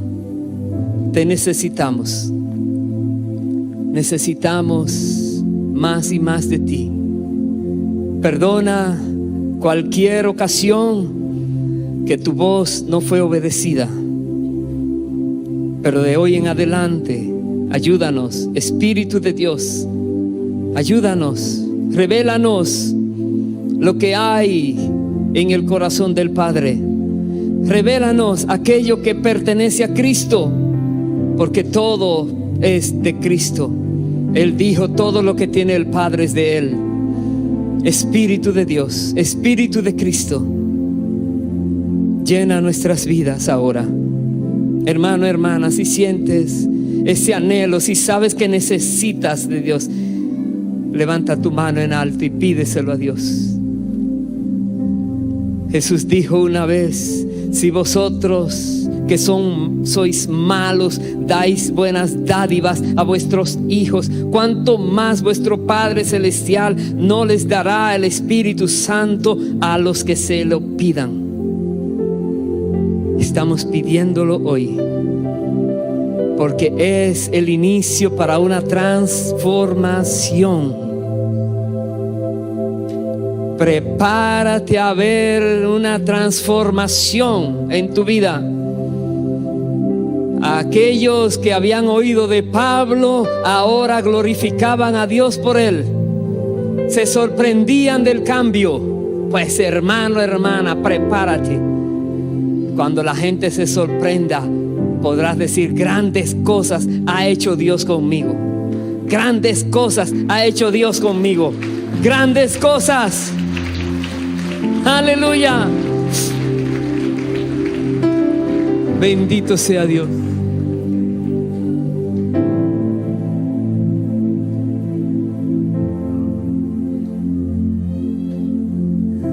te necesitamos. Necesitamos más y más de ti. Perdona cualquier ocasión que tu voz no fue obedecida. Pero de hoy en adelante, ayúdanos, Espíritu de Dios. Ayúdanos, revélanos lo que hay en el corazón del Padre. Revélanos aquello que pertenece a Cristo, porque todo es de Cristo. Él dijo: todo lo que tiene el Padre es de Él. Espíritu de Dios, Espíritu de Cristo, llena nuestras vidas ahora. Hermano, hermana, si sientes ese anhelo, si sabes que necesitas de Dios, levanta tu mano en alto y pídeselo a Dios. Jesús dijo una vez: si vosotros que sois malos dais buenas dádivas a vuestros hijos, cuánto más vuestro Padre Celestial no les dará el Espíritu Santo a los que se lo pidan. Estamos pidiéndolo hoy, porque es el inicio para una transformación. Prepárate a ver una transformación en tu vida. Aquellos que habían oído de Pablo ahora glorificaban a Dios por él. Se sorprendían del cambio. Pues hermano, hermana, prepárate. Cuando la gente se sorprenda, podrás decir: grandes cosas ha hecho Dios conmigo. Grandes cosas ha hecho Dios conmigo. Grandes cosas. Aleluya. Bendito sea Dios.